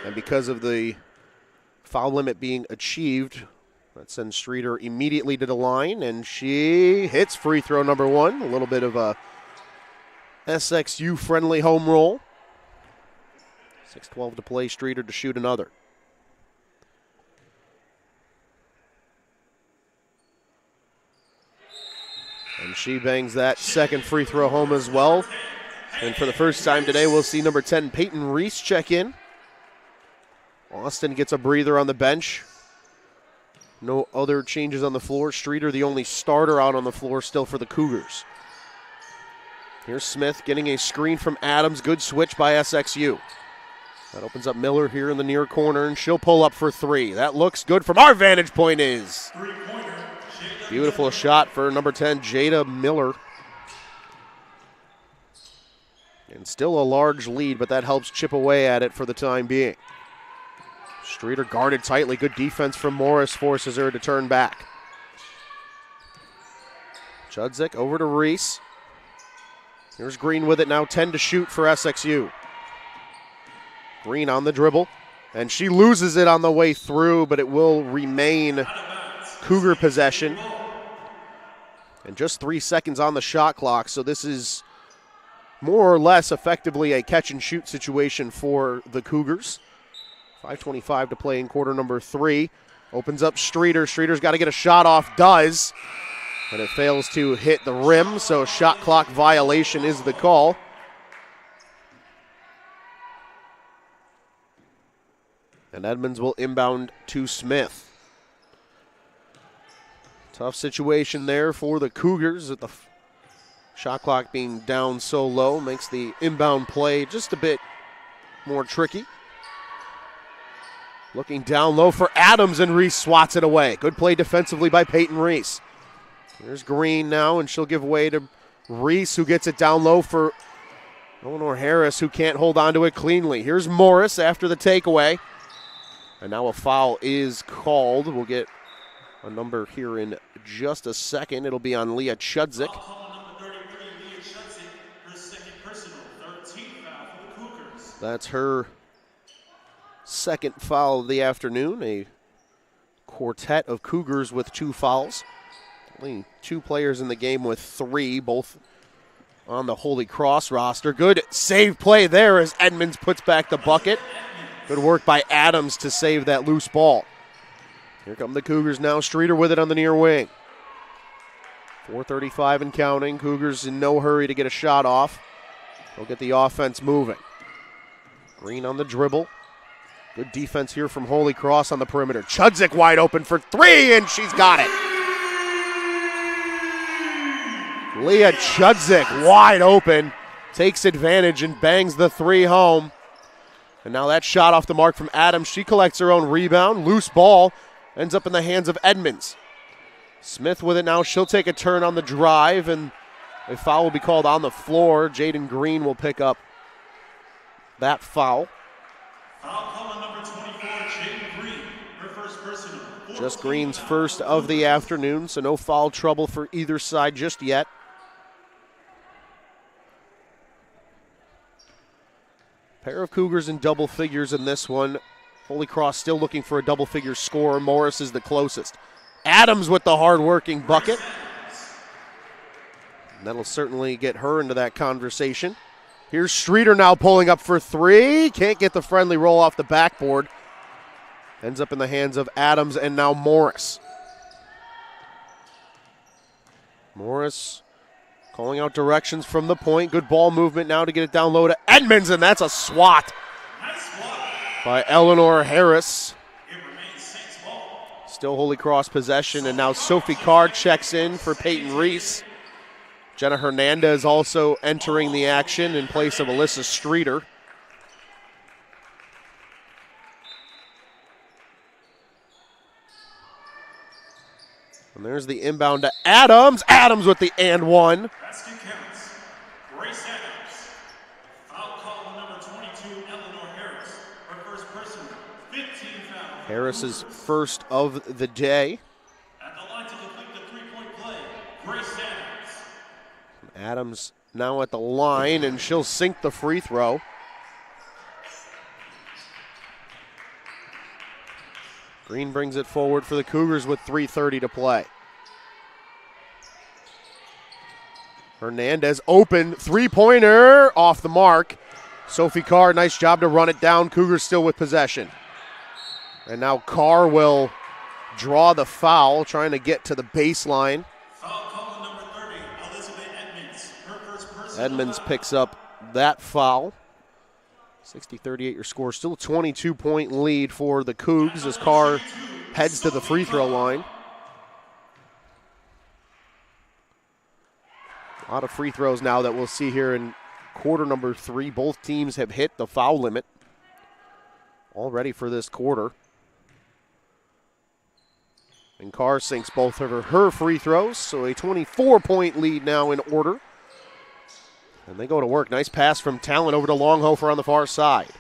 And because of the foul limit being achieved, that sends Streeter immediately to the line, and she hits free throw number one. A little bit of a SXU-friendly home roll. 6:12 to play, Streeter to shoot another. And she bangs that second free throw home as well. And for the first time today, we'll see number 10, Peyton Reese, check in. Austin gets a breather on the bench. No other changes on the floor. Streeter, the only starter out on the floor still for the Cougars. Here's Smith getting a screen from Adams. Good switch by SXU. That opens up Miller here in the near corner, and she'll pull up for three. That looks good from our vantage point is. Beautiful shot for number 10, Jada Miller. And still a large lead, but that helps chip away at it for the time being. Streeter guarded tightly. Good defense from Morris forces her to turn back. Chudzik over to Reese. Here's Green with it now, 10 to shoot for SXU. Green on the dribble, and she loses it on the way through, but it will remain Cougar possession. And just 3 seconds on the shot clock, so this is more or less effectively a catch-and-shoot situation for the Cougars. 5:25 to play in quarter number 3. Opens up Streeter. Streeter's got to get a shot off, does, but it fails to hit the rim, so shot clock violation is the call. And Edmonds will inbound to Smith. Tough situation there for the Cougars at the shot clock being down so low. Makes the inbound play just a bit more tricky. Looking down low for Adams, and Reese swats it away. Good play defensively by Peyton Reese. There's Green now, and she'll give way to Reese, who gets it down low for Eleanor Harris, who can't hold on to it cleanly. Here's Morris after the takeaway. And now a foul is called. We'll get a number here in just a second. It'll be on Leah Chudzik. That's her second foul of the afternoon. A quartet of Cougars with 2 fouls. Only 2 players in the game with 3, both on the Holy Cross roster. Good save play there as Edmonds puts back the bucket. Good work by Adams to save that loose ball. Here come the Cougars now. Streeter with it on the near wing. 4:35 and counting. Cougars in no hurry to get a shot off. They'll get the offense moving. Green on the dribble. Good defense here from Holy Cross on the perimeter. Chudzik wide open for 3, and she's got it. Leah Chudzik wide open. Takes advantage and bangs the 3 home. And now that shot off the mark from Adams. She collects her own rebound. Loose ball ends up in the hands of Edmonds. Smith with it now. She'll take a turn on the drive, and a foul will be called on the floor. Jaden Green will pick up that foul. Foul call on number 24, Jaden Green. Her first personal. Just Green's first of the afternoon, so no foul trouble for either side just yet. Pair of Cougars in double figures in this one. Holy Cross still looking for a double-figure score. Morris is the closest. Adams with the hard-working bucket. And that'll certainly get her into that conversation. Here's Streeter now pulling up for 3. Can't get the friendly roll off the backboard. Ends up in the hands of Adams and now Morris. Morris calling out directions from the point. Good ball movement now to get it down low to Edmonds, and that's a swat by Eleanor Harris. Still Holy Cross possession, and now Sophie Carr checks in for Peyton Reese. Jenna Hernandez also entering the action in place of Alyssa Streeter. And there's the inbound to Adams. Adams with the and one. Basket counts. Grace Adams. Foul call on number 22, Eleanor Harris. Her first personal. 15 foul. Harris's first of the day. At the line to complete the three-point play, Grace Adams. Adams now at the line, and she'll sink the free throw. Green brings it forward for the Cougars with 3:30 to play. Hernandez open, three-pointer, off the mark. Sophie Carr, nice job to run it down. Cougars still with possession. And now Carr will draw the foul, trying to get to the baseline. Foul call on number 30, Elizabeth Edmonds. Her first personal Edmonds foul. picks up that foul. 60-38 your score. Still a 22-point lead for the Cougs as Carr heads to the free throw line. A lot of free throws now that we'll see here in quarter number 3. Both teams have hit the foul limit already for this quarter. And Carr sinks both of her free throws, so a 24-point lead now in order. And they go to work. Nice pass from Talent over to Longhofer on the far side.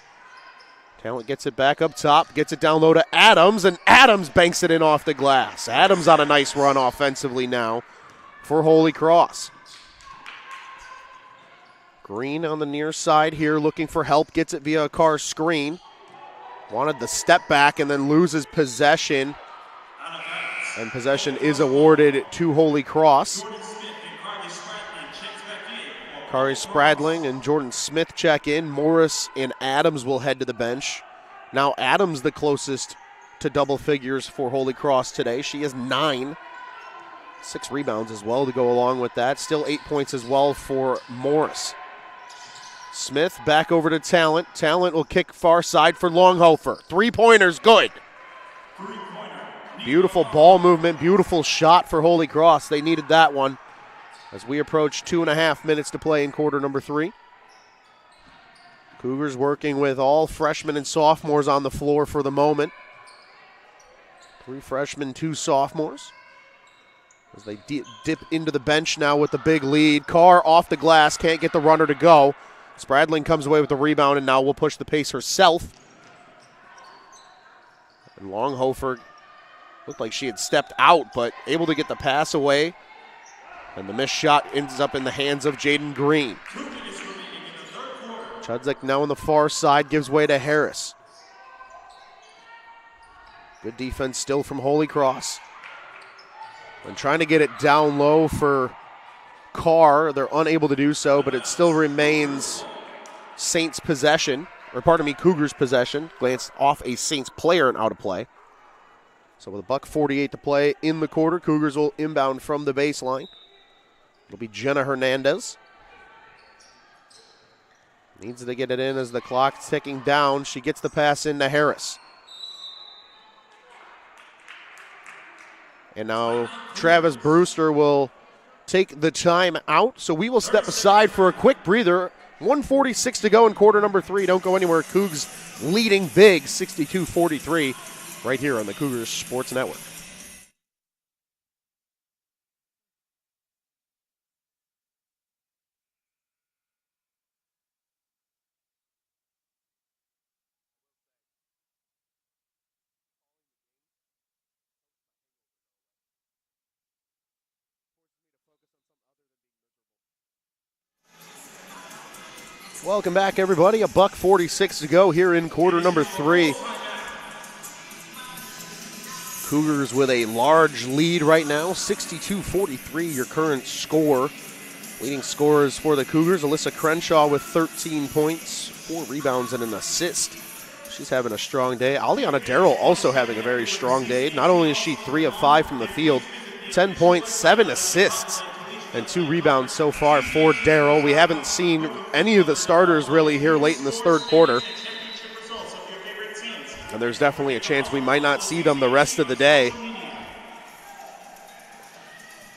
Talent gets it back up top, gets it down low to Adams, and Adams banks it in off the glass. Adams on a nice run offensively now for Holy Cross. Green on the near side here looking for help, gets it via a Carr screen. Wanted the step back and then loses possession. And possession is awarded to Holy Cross. Kari Spradling and Jordan Smith check in. Morris and Adams will head to the bench. Now Adams the closest to double figures for Holy Cross today. She has 9. 6 rebounds as well to go along with that. Still 8 points as well for Morris. Smith back over to Talent. Talent will kick far side for Longhofer. 3-pointers, good. Beautiful ball movement, beautiful shot for Holy Cross. They needed that one as we approach 2.5 minutes to play in quarter number 3. Cougars working with all freshmen and sophomores on the floor for the moment. 3 freshmen, 2 sophomores. As they dip into the bench now with the big lead. Carr off the glass, can't get the runner to go. Spradling comes away with the rebound and now will push the pace herself. And Longhofer looked like she had stepped out, but able to get the pass away. And the missed shot ends up in the hands of Jaden Green. Chudzik now on the far side, gives way to Harris. Good defense still from Holy Cross. And trying to get it down low for Carr. They're unable to do so, but it still remains Saints possession, or pardon me, Cougars possession. Glanced off a Saints player and out of play. So with $1:48 to play in the quarter, Cougars will inbound from the baseline. It'll be Jenna Hernandez. Needs to get it in as the clock's ticking down. She gets the pass into Harris. And now Travis Brewster will take the time out. So we will step aside for a quick breather. 1:46 to go in quarter number 3. Don't go anywhere. Cougs leading big, 62-43, right here on the Cougars Sports Network. Welcome back, everybody. $1:46 to go here in quarter number 3. Cougars with a large lead right now, 62-43, your current score. Leading scorers for the Cougars, Alyssa Crenshaw with 13 points, 4 rebounds and an assist. She's having a strong day. Aliana Darrell also having a very strong day. Not only is she 3 of 5 from the field, 10 points, 7 assists, and 2 rebounds so far for Darrell. We haven't seen any of the starters really here late in this third quarter. And there's definitely a chance we might not see them the rest of the day.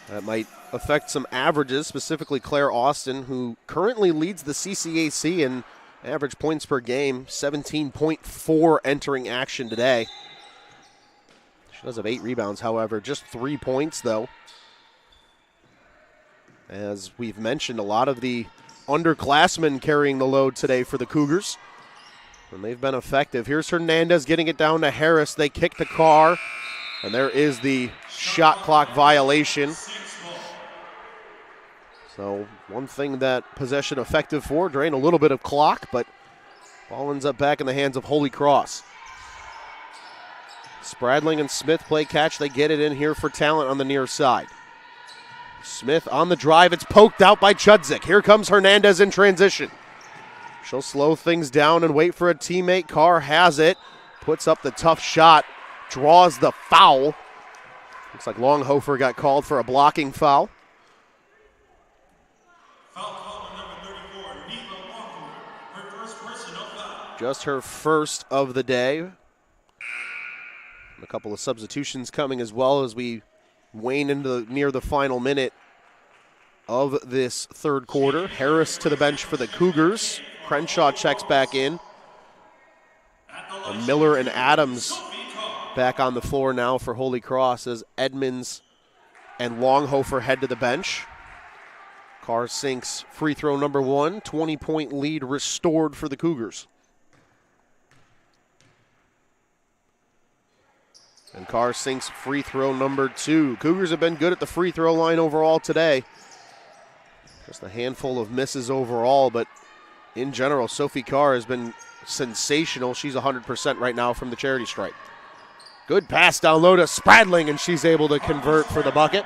That might affect some averages, specifically Claire Austin, who currently leads the CCAC in average points per game, 17.4 entering action today. She does have 8 rebounds, however, just 3 points, though. As we've mentioned, a lot of the underclassmen carrying the load today for the Cougars. And they've been effective. Here's Hernandez getting it down to Harris. They kick the Carr. And there is the shot clock violation. So one thing that possession effective for, drain a little bit of clock, but ball ends up back in the hands of Holy Cross. Spradling and Smith play catch. They get it in here for Talent on the near side. Smith on the drive. It's poked out by Chudzik. Here comes Hernandez in transition. She'll slow things down and wait for a teammate. Carr has it. Puts up the tough shot. Draws the foul. Looks like Longhofer got called for a blocking foul. Foul call on number 34, Neva Longhofer. Her first personal foul. Just her first of the day. A couple of substitutions coming as well as we wane into near the final minute of this third quarter. Harris to the bench for the Cougars. Crenshaw checks back in. And Miller and Adams back on the floor now for Holy Cross as Edmonds and Longhofer head to the bench. Carr sinks free throw number 1. 20-point lead restored for the Cougars. And Carr sinks free throw number 2. Cougars have been good at the free throw line overall today. Just a handful of misses overall, but in general, Sophie Carr has been sensational. She's 100% right now from the charity stripe. Good pass down low to Spradling, and she's able to convert for the bucket.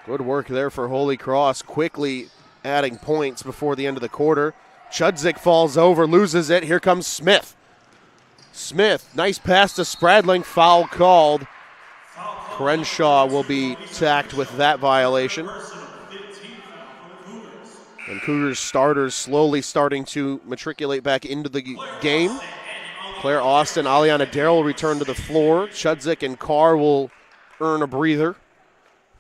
Good work there for Holy Cross, quickly adding points before the end of the quarter. Chudzik falls over, loses it. Here comes Smith. Smith, nice pass to Spradling, foul called. Crenshaw will be tacked with that violation. And Cougars starters slowly starting to matriculate back into the game. Claire Austin, Aliana Darrell return to the floor. Chudzik and Carr will earn a breather.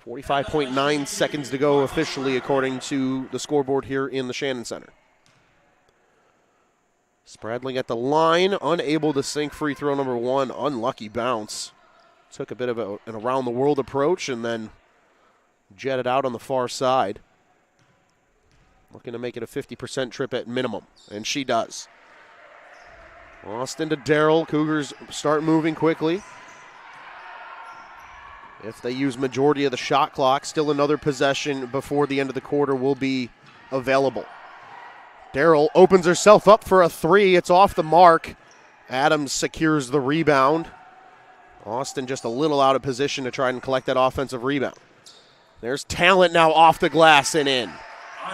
45.9 seconds to go officially according to the scoreboard here in the Shannon Center. Spradling at the line, unable to sink free throw number 1. Unlucky bounce. Took a bit of an around-the-world approach and then jetted out on the far side. Looking to make it a 50% trip at minimum, and she does. Austin to Darrell. Cougars start moving quickly. If they use majority of the shot clock, still another possession before the end of the quarter will be available. Darrell opens herself up for a 3. It's off the mark. Adams secures the rebound. Austin just a little out of position to try and collect that offensive rebound. There's Talent now off the glass and in.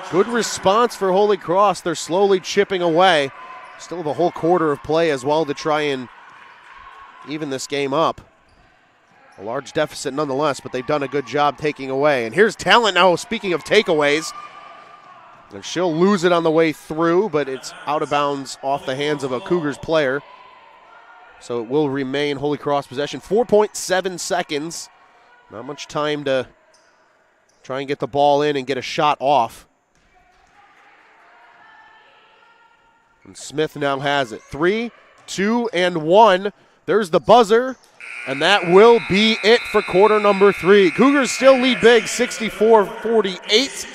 Good response for Holy Cross. They're slowly chipping away. Still have a whole quarter of play as well to try and even this game up. A large deficit nonetheless, but they've done a good job taking away. And here's Talent now, speaking of takeaways. And she'll lose it on the way through, but it's out of bounds off the hands of a Cougars player. So it will remain Holy Cross possession. 4.7 seconds. Not much time to try and get the ball in and get a shot off. And Smith now has it. 3, 2, and 1. There's the buzzer, and that will be it for quarter number 3. Cougars still lead big, 64-48.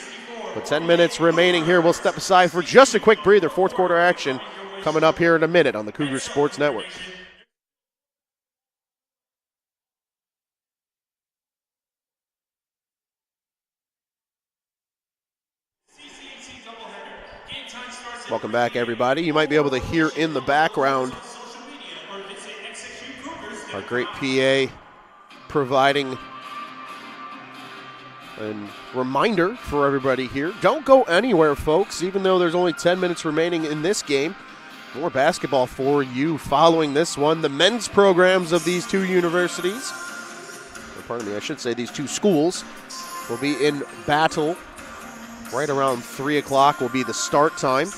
With 10 minutes remaining here, we'll step aside for just a quick breather. Fourth quarter action coming up here in a minute on the Cougars Sports Network. Welcome back, everybody. You might be able to hear in the background our great PA providing a reminder for everybody here. Don't go anywhere, folks, even though there's only 10 minutes remaining in this game. More basketball for you following this one. The men's programs of these two universities, or pardon me, I should say these two schools, will be in battle. Right around 3 o'clock will be the start time.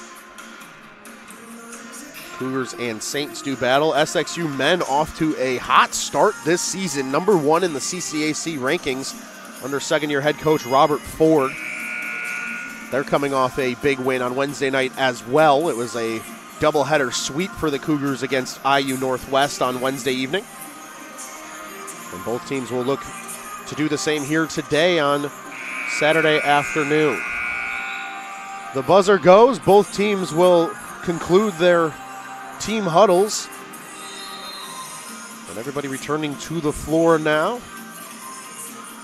Cougars and Saints do battle. SXU men off to a hot start this season. Number 1 in the CCAC rankings under second-year head coach Robert Ford. They're coming off a big win on Wednesday night as well. It was a doubleheader sweep for the Cougars against IU Northwest on Wednesday evening. And both teams will look to do the same here today on Saturday afternoon. The buzzer goes. Both teams will conclude their team huddles. And everybody returning to the floor now.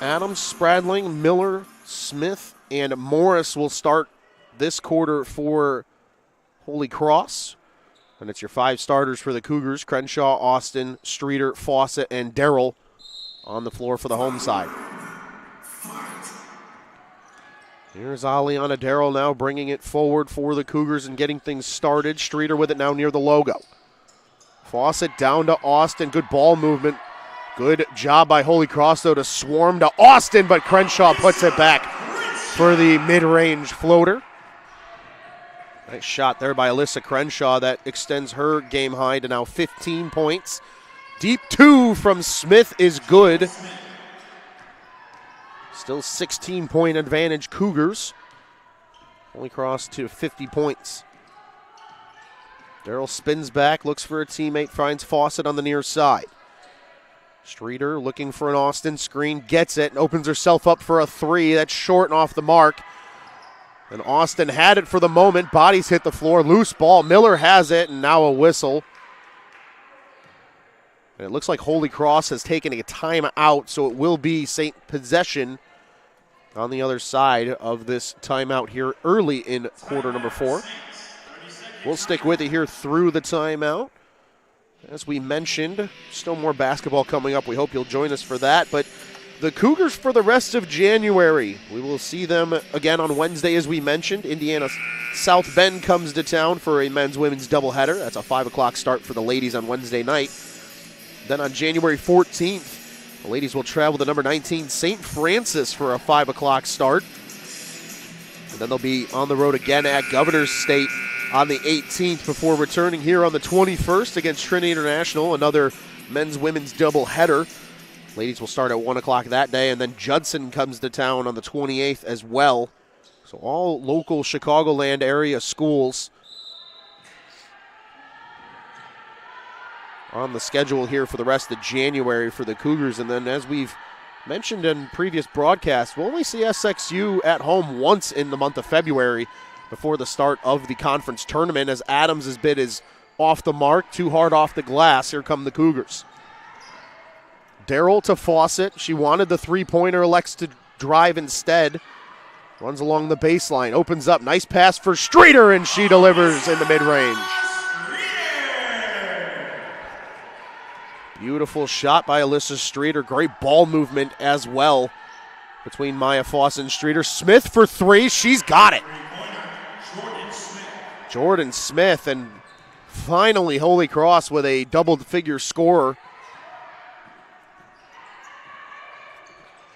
Adams, Spradling, Miller, Smith and Morris will start this quarter for Holy Cross. And it's your 5 starters for the Cougars: Crenshaw, Austin, Streeter, Fawcett, and Darrell on the floor for the home side. Here's Aliana Darrell now bringing it forward for the Cougars and getting things started. Streeter with it now near the logo. Fawcett down to Austin. Good ball movement. Good job by Holy Cross, though, to swarm to Austin, but Crenshaw puts it back for the mid-range floater. Nice shot there by Alyssa Crenshaw that extends her game high to now 15 points. Deep 2 from Smith is good. Still 16-point advantage Cougars. Holy Cross to 50 points. Darrell spins back, looks for a teammate, finds Fawcett on the near side. Streeter looking for an Austin screen, gets it, and opens herself up for a 3. That's short and off the mark. And Austin had it for the moment. Bodies hit the floor. Loose ball. Miller has it, and now a whistle. And it looks like Holy Cross has taken a timeout, so it will be St. possession on the other side of this timeout here early in quarter number 4. We'll stick with it here through the timeout. As we mentioned, still more basketball coming up. We hope you'll join us for that. But the Cougars for the rest of January, we will see them again on Wednesday, as we mentioned. Indiana South Bend comes to town for a men's-women's doubleheader. That's a 5 o'clock start for the ladies on Wednesday night. Then on January 14th, the ladies will travel to number 19 St. Francis for a 5 o'clock start. And then they'll be on the road again at Governor's State on the 18th before returning here on the 21st against Trinity International, another men's-women's doubleheader. Ladies will start at 1 o'clock that day, and then Judson comes to town on the 28th as well. So all local Chicagoland area schools on the schedule here for the rest of January for the Cougars. And then, as we've mentioned in previous broadcasts, we'll only see SXU at home once in the month of February before the start of the conference tournament, as Adams' bid is off the mark, too hard off the glass. Here come the Cougars. Darrell to Fawcett. She wanted the three-pointer, elects to drive instead. Runs along the baseline, opens up. Nice pass for Streeter, and she delivers in the mid-range. Beautiful shot by Alyssa Streeter. Great ball movement as well between Maya Fawcett and Streeter. Smith for 3. She's got it. Jordan Smith, and finally Holy Cross with a double-figure scorer.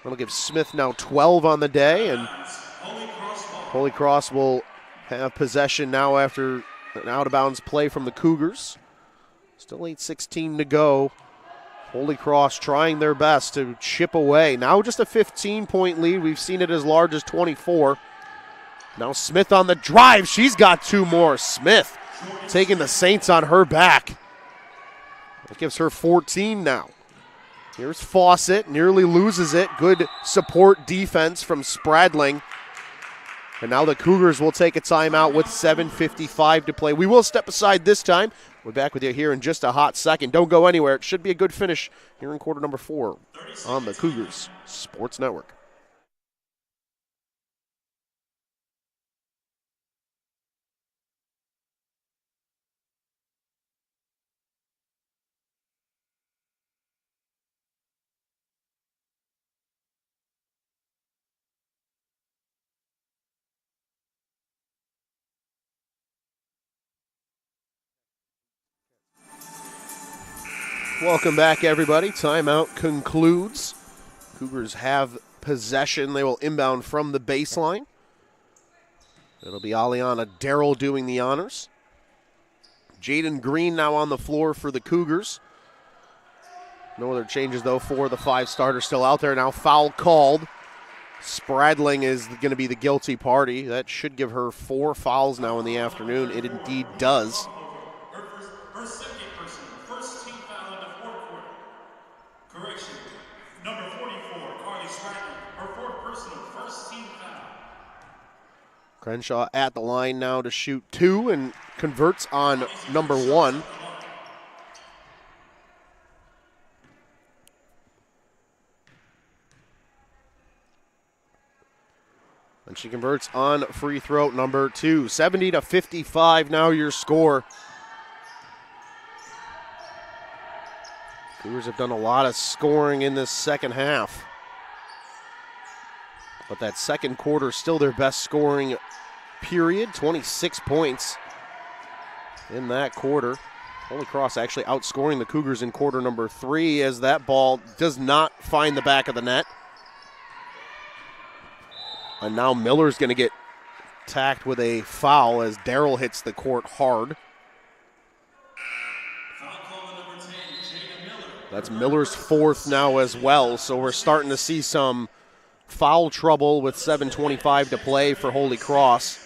That'll give Smith now 12 on the day, and Holy Cross will have possession now after an out-of-bounds play from the Cougars. Still 8:16 to go. Holy Cross trying their best to chip away. Now just a 15-point lead. We've seen it as large as 24. Now Smith on the drive. She's got 2 more. Smith taking the Saints on her back. That gives her 14 now. Here's Fawcett, nearly loses it. Good support defense from Spradling. And now the Cougars will take a timeout with 7:55 to play. We will step aside this time. We're back with you here in just a hot second. Don't go anywhere. It should be a good finish here in quarter number 4 on the Cougars Sports Network. Welcome back, everybody. Timeout concludes. Cougars have possession. They will inbound from the baseline. It'll be Aliana Darrell doing the honors. Jaden Green now on the floor for the Cougars. No other changes, though, for the 5 starters still out there. Now foul called. Spradling is going to be the guilty party. That should give her 4 fouls now in the afternoon. It indeed does. Her second personal, first team foul in the fourth quarter. Correction, number 44, Carly Spradling. Her 4th personal, first team foul. Crenshaw at the line now to shoot 2 and converts on number 1. And she converts on free throw number 2. 70-55 now your score. Cougars have done a lot of scoring in this second half. But that second quarter still their best scoring period. 26 points in that quarter. Holy Cross actually outscoring the Cougars in quarter number 3 as that ball does not find the back of the net. And now Miller's going to get tacked with a foul as Darrell hits the court hard. That's Miller's 4th now as well, so we're starting to see some foul trouble with 7:25 to play for Holy Cross.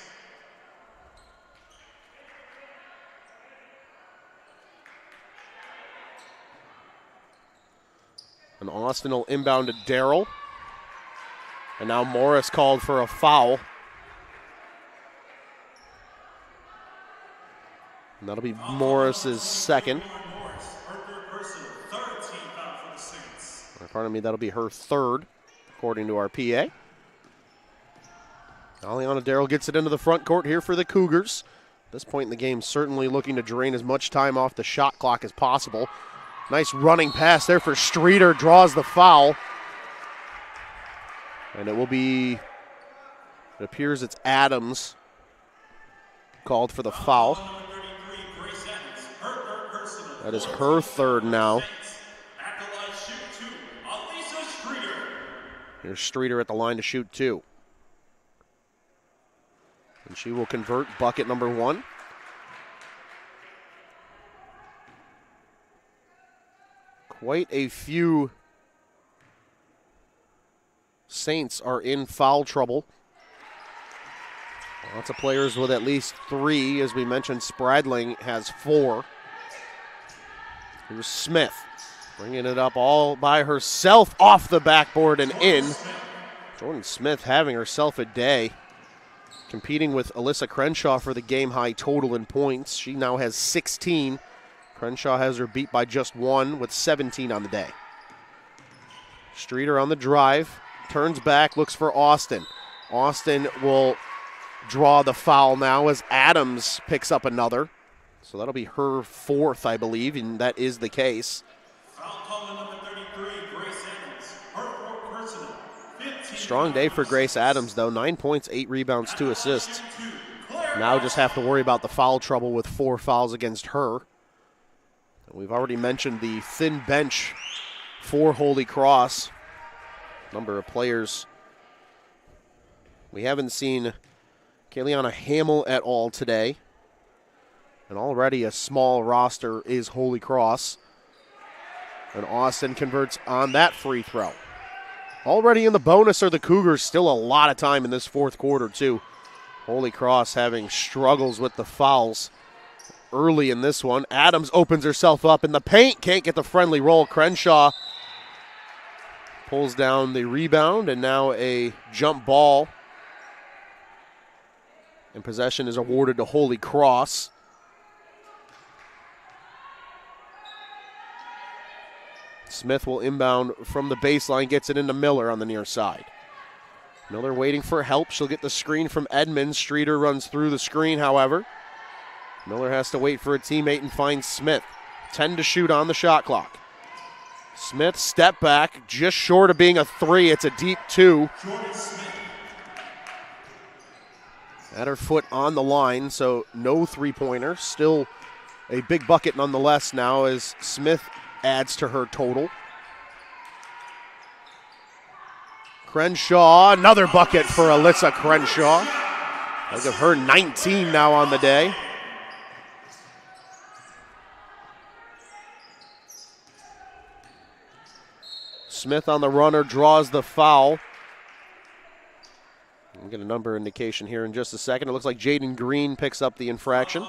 And Austin will inbound to Darrell. And now Morris called for a foul. And that'll be Morris's second. Or pardon me, that'll be her 3rd, according to our PA. Aliana Darrell gets it into the front court here for the Cougars. At this point in the game, certainly looking to drain as much time off the shot clock as possible. Nice running pass there for Streeter, draws the foul. And it will be, it appears it's Adams called for the foul. That is her 3rd now. Here's Streeter at the line to shoot 2. And she will convert bucket number 1. Quite a few Saints are in foul trouble. Lots of players with at least 3. As we mentioned, Spradling has 4. Here's Smith bringing it up all by herself off the backboard and in. Jordan Smith having herself a day. Competing with Alyssa Crenshaw for the game-high total in points. She now has 16. Crenshaw has her beat by just 1 with 17 on the day. Streeter on the drive. Turns back, looks for Austin. Austin will draw the foul now as Adams picks up another. So that'll be her 4th, I believe, and that is the case. Strong day for Grace Adams, though. 9 points, 8 rebounds, 2 assists. Now just have to worry about the foul trouble with 4 fouls against her. We've already mentioned the thin bench for Holy Cross. Number of players. We haven't seen Kayleana Hamill at all today. And already a small roster is Holy Cross. And Austin converts on that free throw. Already in the bonus are the Cougars. Still a lot of time in this 4th quarter, too. Holy Cross having struggles with the fouls early in this one. Adams opens herself up in the paint. Can't get the friendly roll. Crenshaw pulls down the rebound, and now a jump ball. And possession is awarded to Holy Cross. Smith will inbound from the baseline, gets it into Miller on the near side. Miller waiting for help. She'll get the screen from Edmonds. Streeter runs through the screen, however. Miller has to wait for a teammate and finds Smith. 10 to shoot on the shot clock. Smith step back, just short of being a 3. It's a deep 2. At her foot on the line, so no 3-pointer. Still a big bucket nonetheless now as Smith adds to her total. Crenshaw, another bucket for Alyssa Crenshaw. I'll give her 19 now on the day. Smith on the runner, draws the foul. We'll get a number indication here in just a second. It looks like Jaden Green picks up the infraction.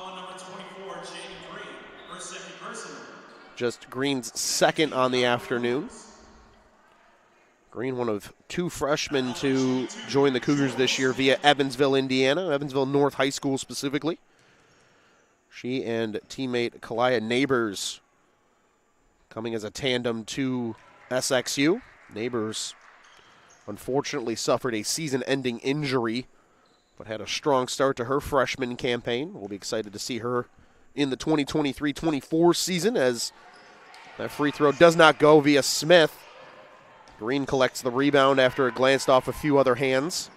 Just Green's 2nd on the afternoon. Green, one of 2 freshmen to join the Cougars this year via Evansville, Indiana, Evansville North High School specifically. She and teammate Kalia Neighbors coming as a tandem to SXU. Neighbors unfortunately suffered a season-ending injury, but had a strong start to her freshman campaign. We'll be excited to see her in the 2023-24 season, as that free throw does not go via Smith. Green collects the rebound after it glanced off a few other hands.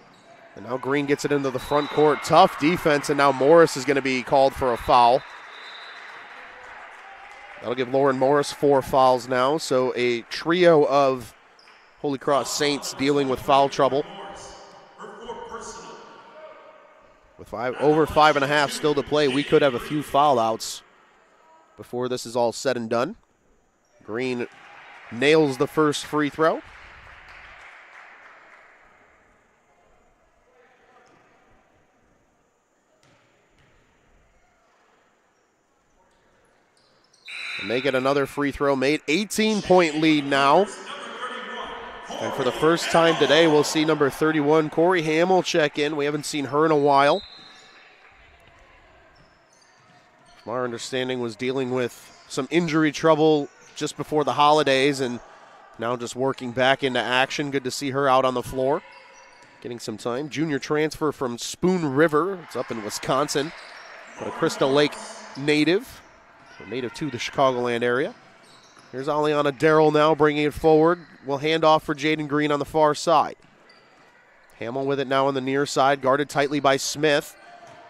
And now Green gets it into the front court. Tough defense, and now Morris is going to be called for a foul. That'll give Lauren Morris 4 fouls now, so a trio of Holy Cross Saints dealing with foul trouble. With over 5.5 still to play, we could have a few foul outs before this is all said and done. Green nails the first free throw. And they get another free throw made. 18-point lead now. And for the first time today, we'll see number 31, Corey Hamill, check in. We haven't seen her in a while. From our understanding, was dealing with some injury trouble just before the holidays and now just working back into action. Good to see her out on the floor, getting some time. Junior transfer from Spoon River. It's up in Wisconsin, but a Crystal Lake native, so native to the Chicagoland area. Here's Aliana Darrell now bringing it forward. We'll hand off for Jaden Green on the far side. Hamill with it now on the near side, guarded tightly by Smith.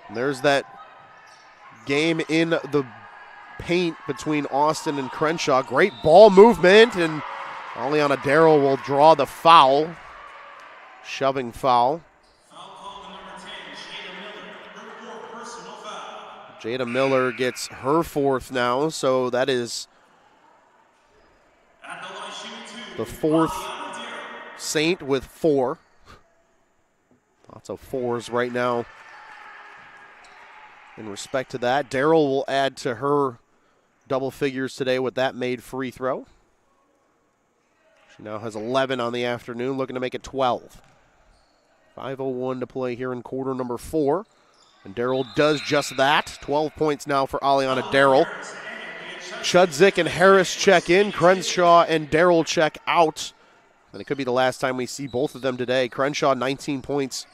And there's that game in the paint between Austin and Crenshaw. Great ball movement, and Aliana Darrell will draw the foul. Shoving foul. Jada Miller gets her 4th now, so that is the 4th Saint with 4. Lots of 4s right now in respect to that. Darrell will add to her double figures today with that made free throw. She now has 11 on the afternoon, looking to make it 12. 5:01 to play here in quarter number 4. And Darrell does just that. 12 points now for Aliana Darrell. Chudzik and Harris check in. Crenshaw and Darrell check out. And it could be the last time we see both of them today. Crenshaw, 19 points,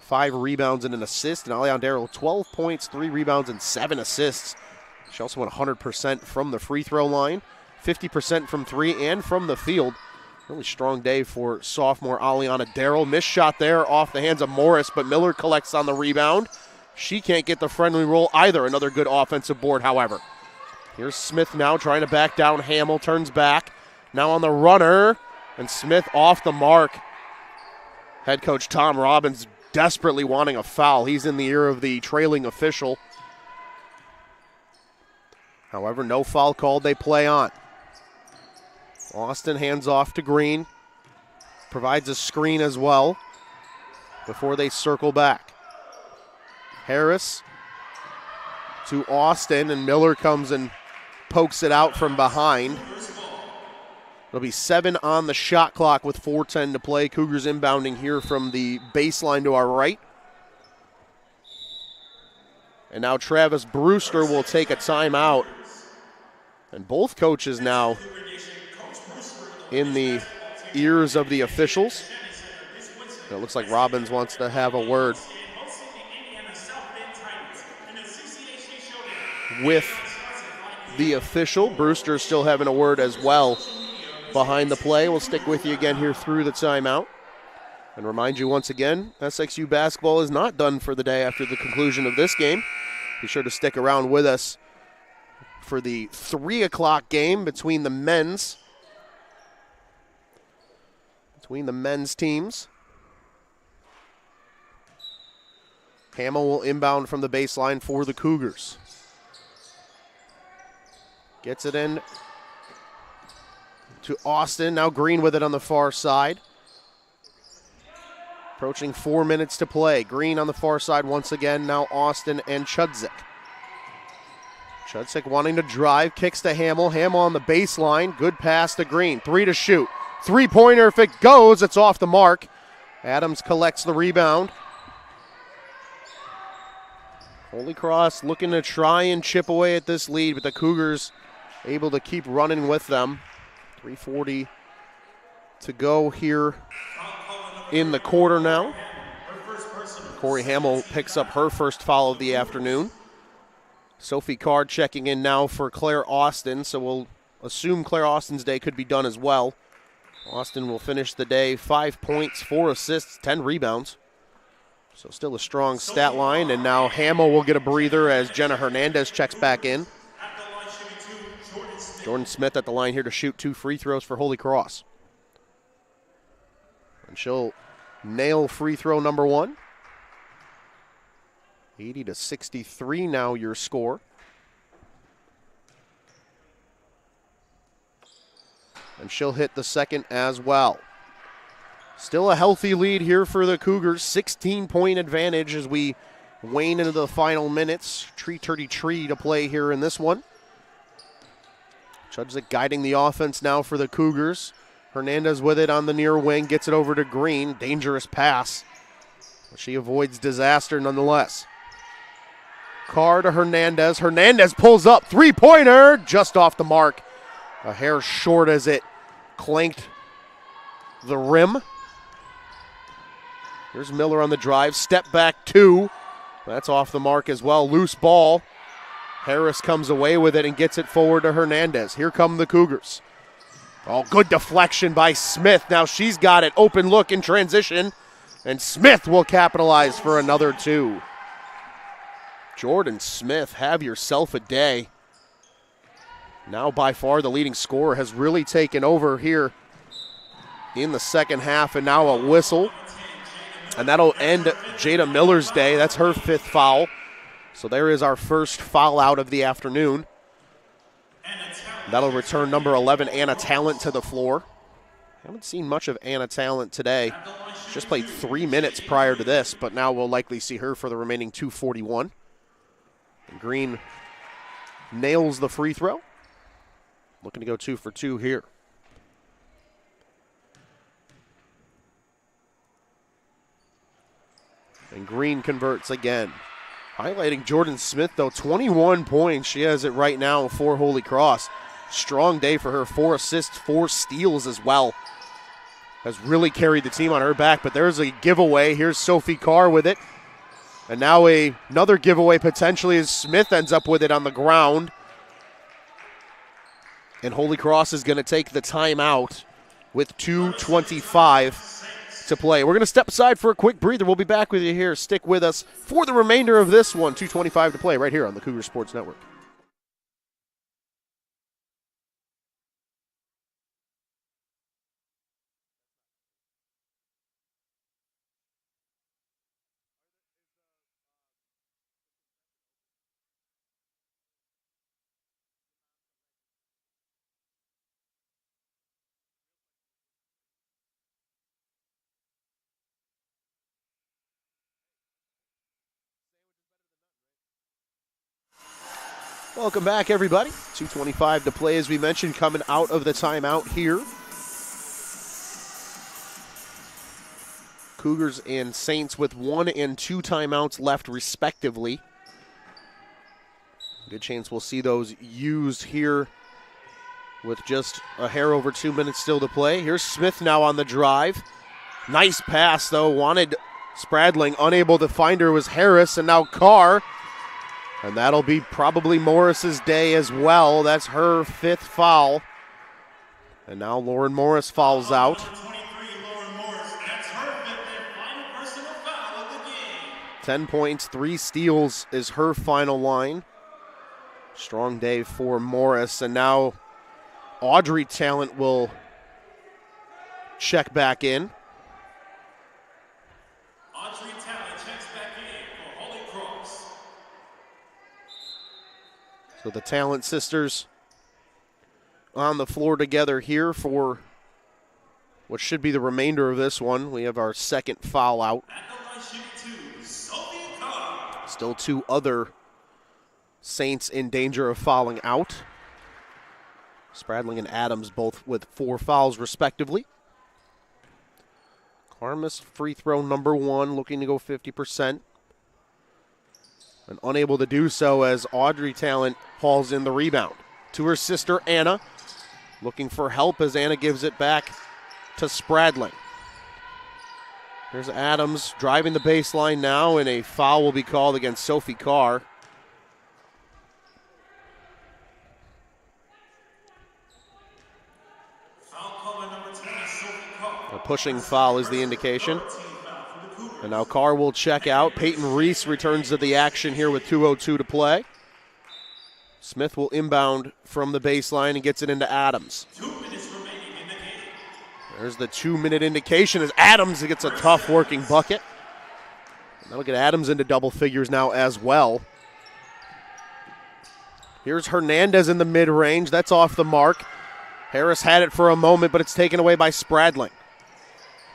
5 rebounds and an assist. And Aliana Darrell, 12 points, 3 rebounds, and 7 assists. She also went 100% from the free throw line, 50% from 3 and from the field. Really strong day for sophomore Aliana Darrell. Missed shot there off the hands of Morris, but Miller collects on the rebound. She can't get the friendly roll either. Another good offensive board, however. Here's Smith now trying to back down. Hamill turns back. Now on the runner, and Smith off the mark. Head coach Tom Robbins desperately wanting a foul. He's in the ear of the trailing official. However, no foul called. They play on. Austin hands off to Green. Provides a screen as well before they circle back. Harris to Austin, and Miller comes and pokes it out from behind. It'll be 7 on the shot clock with 4:10 to play. Cougars inbounding here from the baseline to our right. And now Travis Brewster will take a timeout. And both coaches now in the ears of the officials. It looks like Robbins wants to have a word with the official. Brewster still having a word as well behind the play. We'll stick with you again here through the timeout. And remind you once again, SXU basketball is not done for the day after the conclusion of this game. Be sure to stick around with us for the 3 o'clock game between the men's teams. Hamill will inbound from the baseline for the Cougars. Gets it in to Austin. Now Green with it on the far side. Approaching 4 minutes to play. Green on the far side once again. Now Austin and Chudzik. Chudzik wanting to drive. Kicks to Hamill. Hamill on the baseline. Good pass to Green. 3 to shoot. 3-pointer. If it goes, it's off the mark. Adams collects the rebound. Holy Cross looking to try and chip away at this lead, but the Cougars able to keep running with them. 3:40 to go here in the quarter now. Corey Hamill picks up her first foul of the afternoon. Sophie Card checking in now for Claire Austin, so we'll assume Claire Austin's day could be done as well. Austin will finish the day 5 points, 4 assists, 10 rebounds. So still a strong stat line, and now Hamill will get a breather as Jenna Hernandez checks back in. Jordan Smith at the line here to shoot 2 free throws for Holy Cross. And she'll nail free throw number 1. 80-63 now your score. And she'll hit the second as well. Still a healthy lead here for the Cougars. 16-point advantage as we wane into the final minutes. Tree to play here in this one. Chudzik guiding the offense now for the Cougars. Hernandez with it on the near wing. Gets it over to Green. Dangerous pass. She avoids disaster nonetheless. Carr to Hernandez. Hernandez pulls up. Three-pointer. Just off the mark. A hair short as it clanked the rim. Here's Miller on the drive. Step back 2. That's off the mark as well. Loose ball. Harris comes away with it and gets it forward to Hernandez. Here come the Cougars. Oh, good deflection by Smith. Now she's got it. Open look in transition. And Smith will capitalize for another 2. Jordan Smith, have yourself a day. Now by far the leading scorer, has really taken over here in the second half, and now a whistle. And that'll end Jada Miller's day. That's her 5th foul. So there is our first foul out of the afternoon. That'll return number 11, Anna Talent, to the floor. Haven't seen much of Anna Talent today. Just played 3 minutes prior to this, but now we'll likely see her for the remaining 2:41. And Green nails the free throw. Looking to go 2 for 2 here. And Green converts again. Highlighting Jordan Smith, though, 21 points. She has it right now for Holy Cross. Strong day for her. 4 assists, 4 steals as well. Has really carried the team on her back, but there's a giveaway. Here's Sophie Carr with it. And now another giveaway potentially as Smith ends up with it on the ground. And Holy Cross is going to take the timeout with 2:25 to play. We're going to step aside for a quick breather. We'll be back with you here. Stick with us for the remainder of this one. 2:25 to play right here on the Cougar Sports Network. Welcome back, everybody. 2:25 to play, as we mentioned, coming out of the timeout here. Cougars and Saints with 1 and 2 timeouts left, respectively. Good chance we'll see those used here with just a hair over 2 minutes still to play. Here's Smith now on the drive. Nice pass, though. Wanted Spradling. Unable to find her was Harris, and now Carr. And that'll be probably Morris's day as well. That's her 5th foul. And now Lauren Morris fouls out. 10 points, 3 steals is her final line. Strong day for Morris. And now Audrey Talent will check back in. Audrey Talent checks back in for Holy Cross. So the Talent sisters on the floor together here for what should be the remainder of this one. We have our second foul out. Still 2 other Saints in danger of fouling out. Spradling and Adams both with 4 fouls respectively. Karmas free throw number 1, looking to go 50%. And unable to do so as Audrey Talent hauls in the rebound. To her sister, Anna. Looking for help as Anna gives it back to Spradling. There's Adams driving the baseline now, and a foul will be called against Sophie Carr. A pushing foul is the indication. And now Carr will check out. Peyton Reese returns to the action here with 2:02 to play. Smith will inbound from the baseline and gets it into Adams. 2 minutes remaining in the game. There's the 2-minute indication as Adams gets a tough working bucket. And that'll get Adams into double figures now as well. Here's Hernandez in the mid-range. That's off the mark. Harris had it for a moment, but it's taken away by Spradling.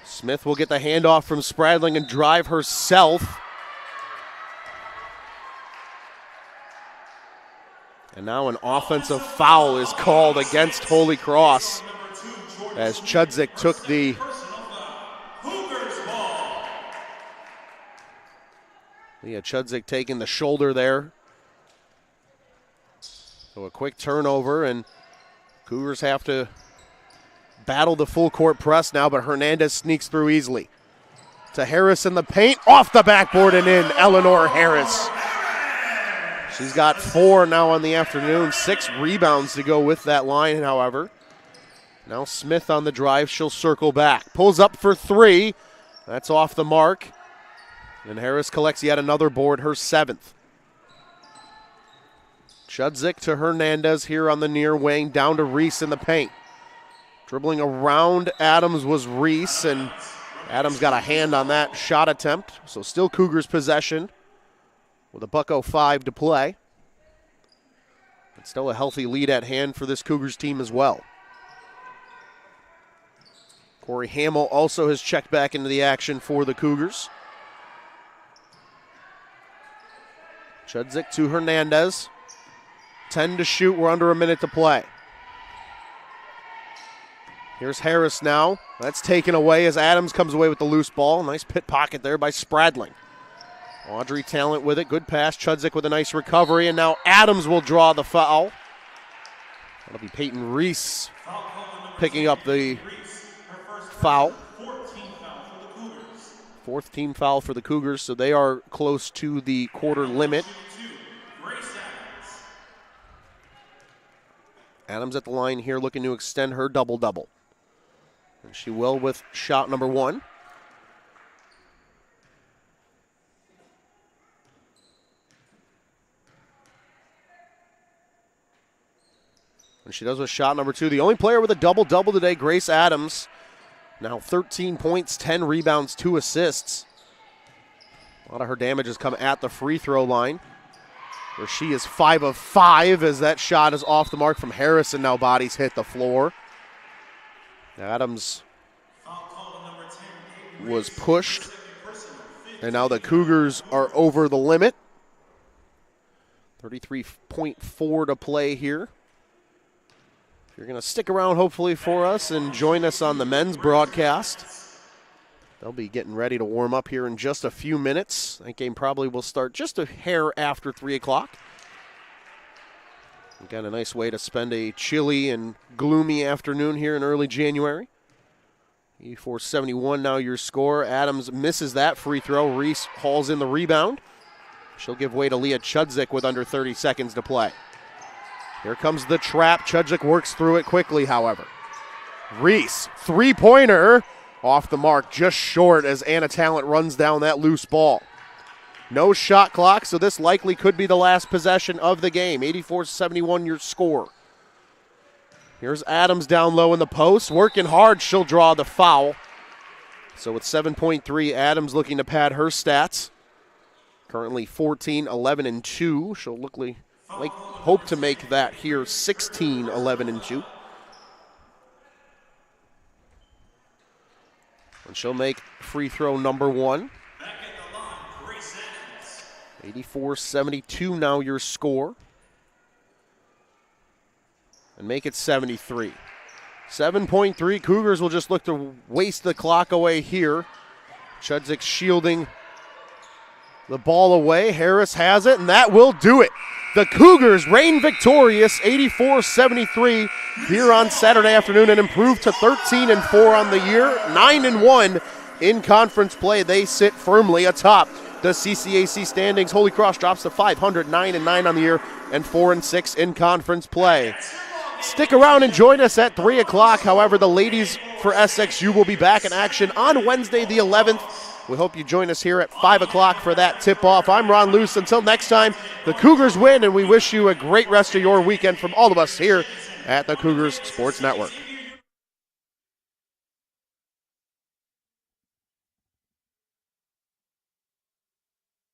Smith will get the handoff from Spradling and drive herself. And now an offensive foul is called against Holy Cross as Chudzik took the Leah Chudzik taking the shoulder there. So a quick turnover, and Cougars have to battle the full court press now, but Hernandez sneaks through easily. To Harris in the paint, off the backboard and in, Eleanor Harris. She's got 4 now on the afternoon, 6 rebounds to go with that line, however. Now Smith on the drive, she'll circle back. Pulls up for 3, that's off the mark. And Harris collects yet another board, her 7th. Chudzik to Hernandez here on the near wing, down to Reese in the paint. Dribbling around Adams was Reese, and Adams got a hand on that shot attempt. So still Cougars possession with a .05 to play. It's still a healthy lead at hand for this Cougars team as well. Corey Hamill also has checked back into the action for the Cougars. Chudzik to Hernandez. 10 to shoot, we're under a minute to play. Here's Harris now. That's taken away as Adams comes away with the loose ball. Nice pit pocket there by Spradling. Audrey Talent with it. Good pass. Chudzik with a nice recovery. And now Adams will draw the foul. That'll be Peyton Reese picking up the foul. 4th team foul for the Cougars, so they are close to the quarter limit. Adams at the line here looking to extend her double-double. And she will with shot number 1. And she does with shot number 2. The only player with a double-double today, Grace Adams. Now 13 points, 10 rebounds, 2 assists. A lot of her damage has come at the free throw line, where she is 5 of 5 as that shot is off the mark from Harrison. Now bodies hit the floor. Adams was pushed, and now the Cougars are over the limit. 33.4 to play here. If you're going to stick around hopefully for us and join us on the men's broadcast, they'll be getting ready to warm up here in just a few minutes. That game probably will start just a hair after 3 o'clock. Again, a nice way to spend a chilly and gloomy afternoon here in early January. 84-71 now your score. Adams misses that free throw. Reese hauls in the rebound. She'll give way to Leah Chudzik with under 30 seconds to play. Here comes the trap. Chudzik works through it quickly, however. Reese, three-pointer. Off the mark, just short as Anna Talent runs down that loose ball. No shot clock, so this likely could be the last possession of the game. 84-71 your score. Here's Adams down low in the post. Working hard, she'll draw the foul. So with 7.3, Adams looking to pad her stats. Currently 14, 11, and 2. She'll hope to make that here 16, 11, and 2. And she'll make free throw number 1. 84-72 now your score. And make it 73. 7.3, Cougars will just look to waste the clock away here. Chudzik shielding the ball away. Harris has it, and that will do it. The Cougars reign victorious, 84-73 here on Saturday afternoon, and improve to 13-4 on the year, 9-1 In conference play, they sit firmly atop the CCAC standings. Holy Cross drops to 500, 9-9 on the year, and 4-6 in conference play. Stick around and join us at 3 o'clock. However, the ladies for SXU will be back in action on Wednesday the 11th. We hope you join us here at 5 o'clock for that tip-off. I'm Ron Luce. Until next time, the Cougars win, and we wish you a great rest of your weekend from all of us here at the Cougars Sports Network.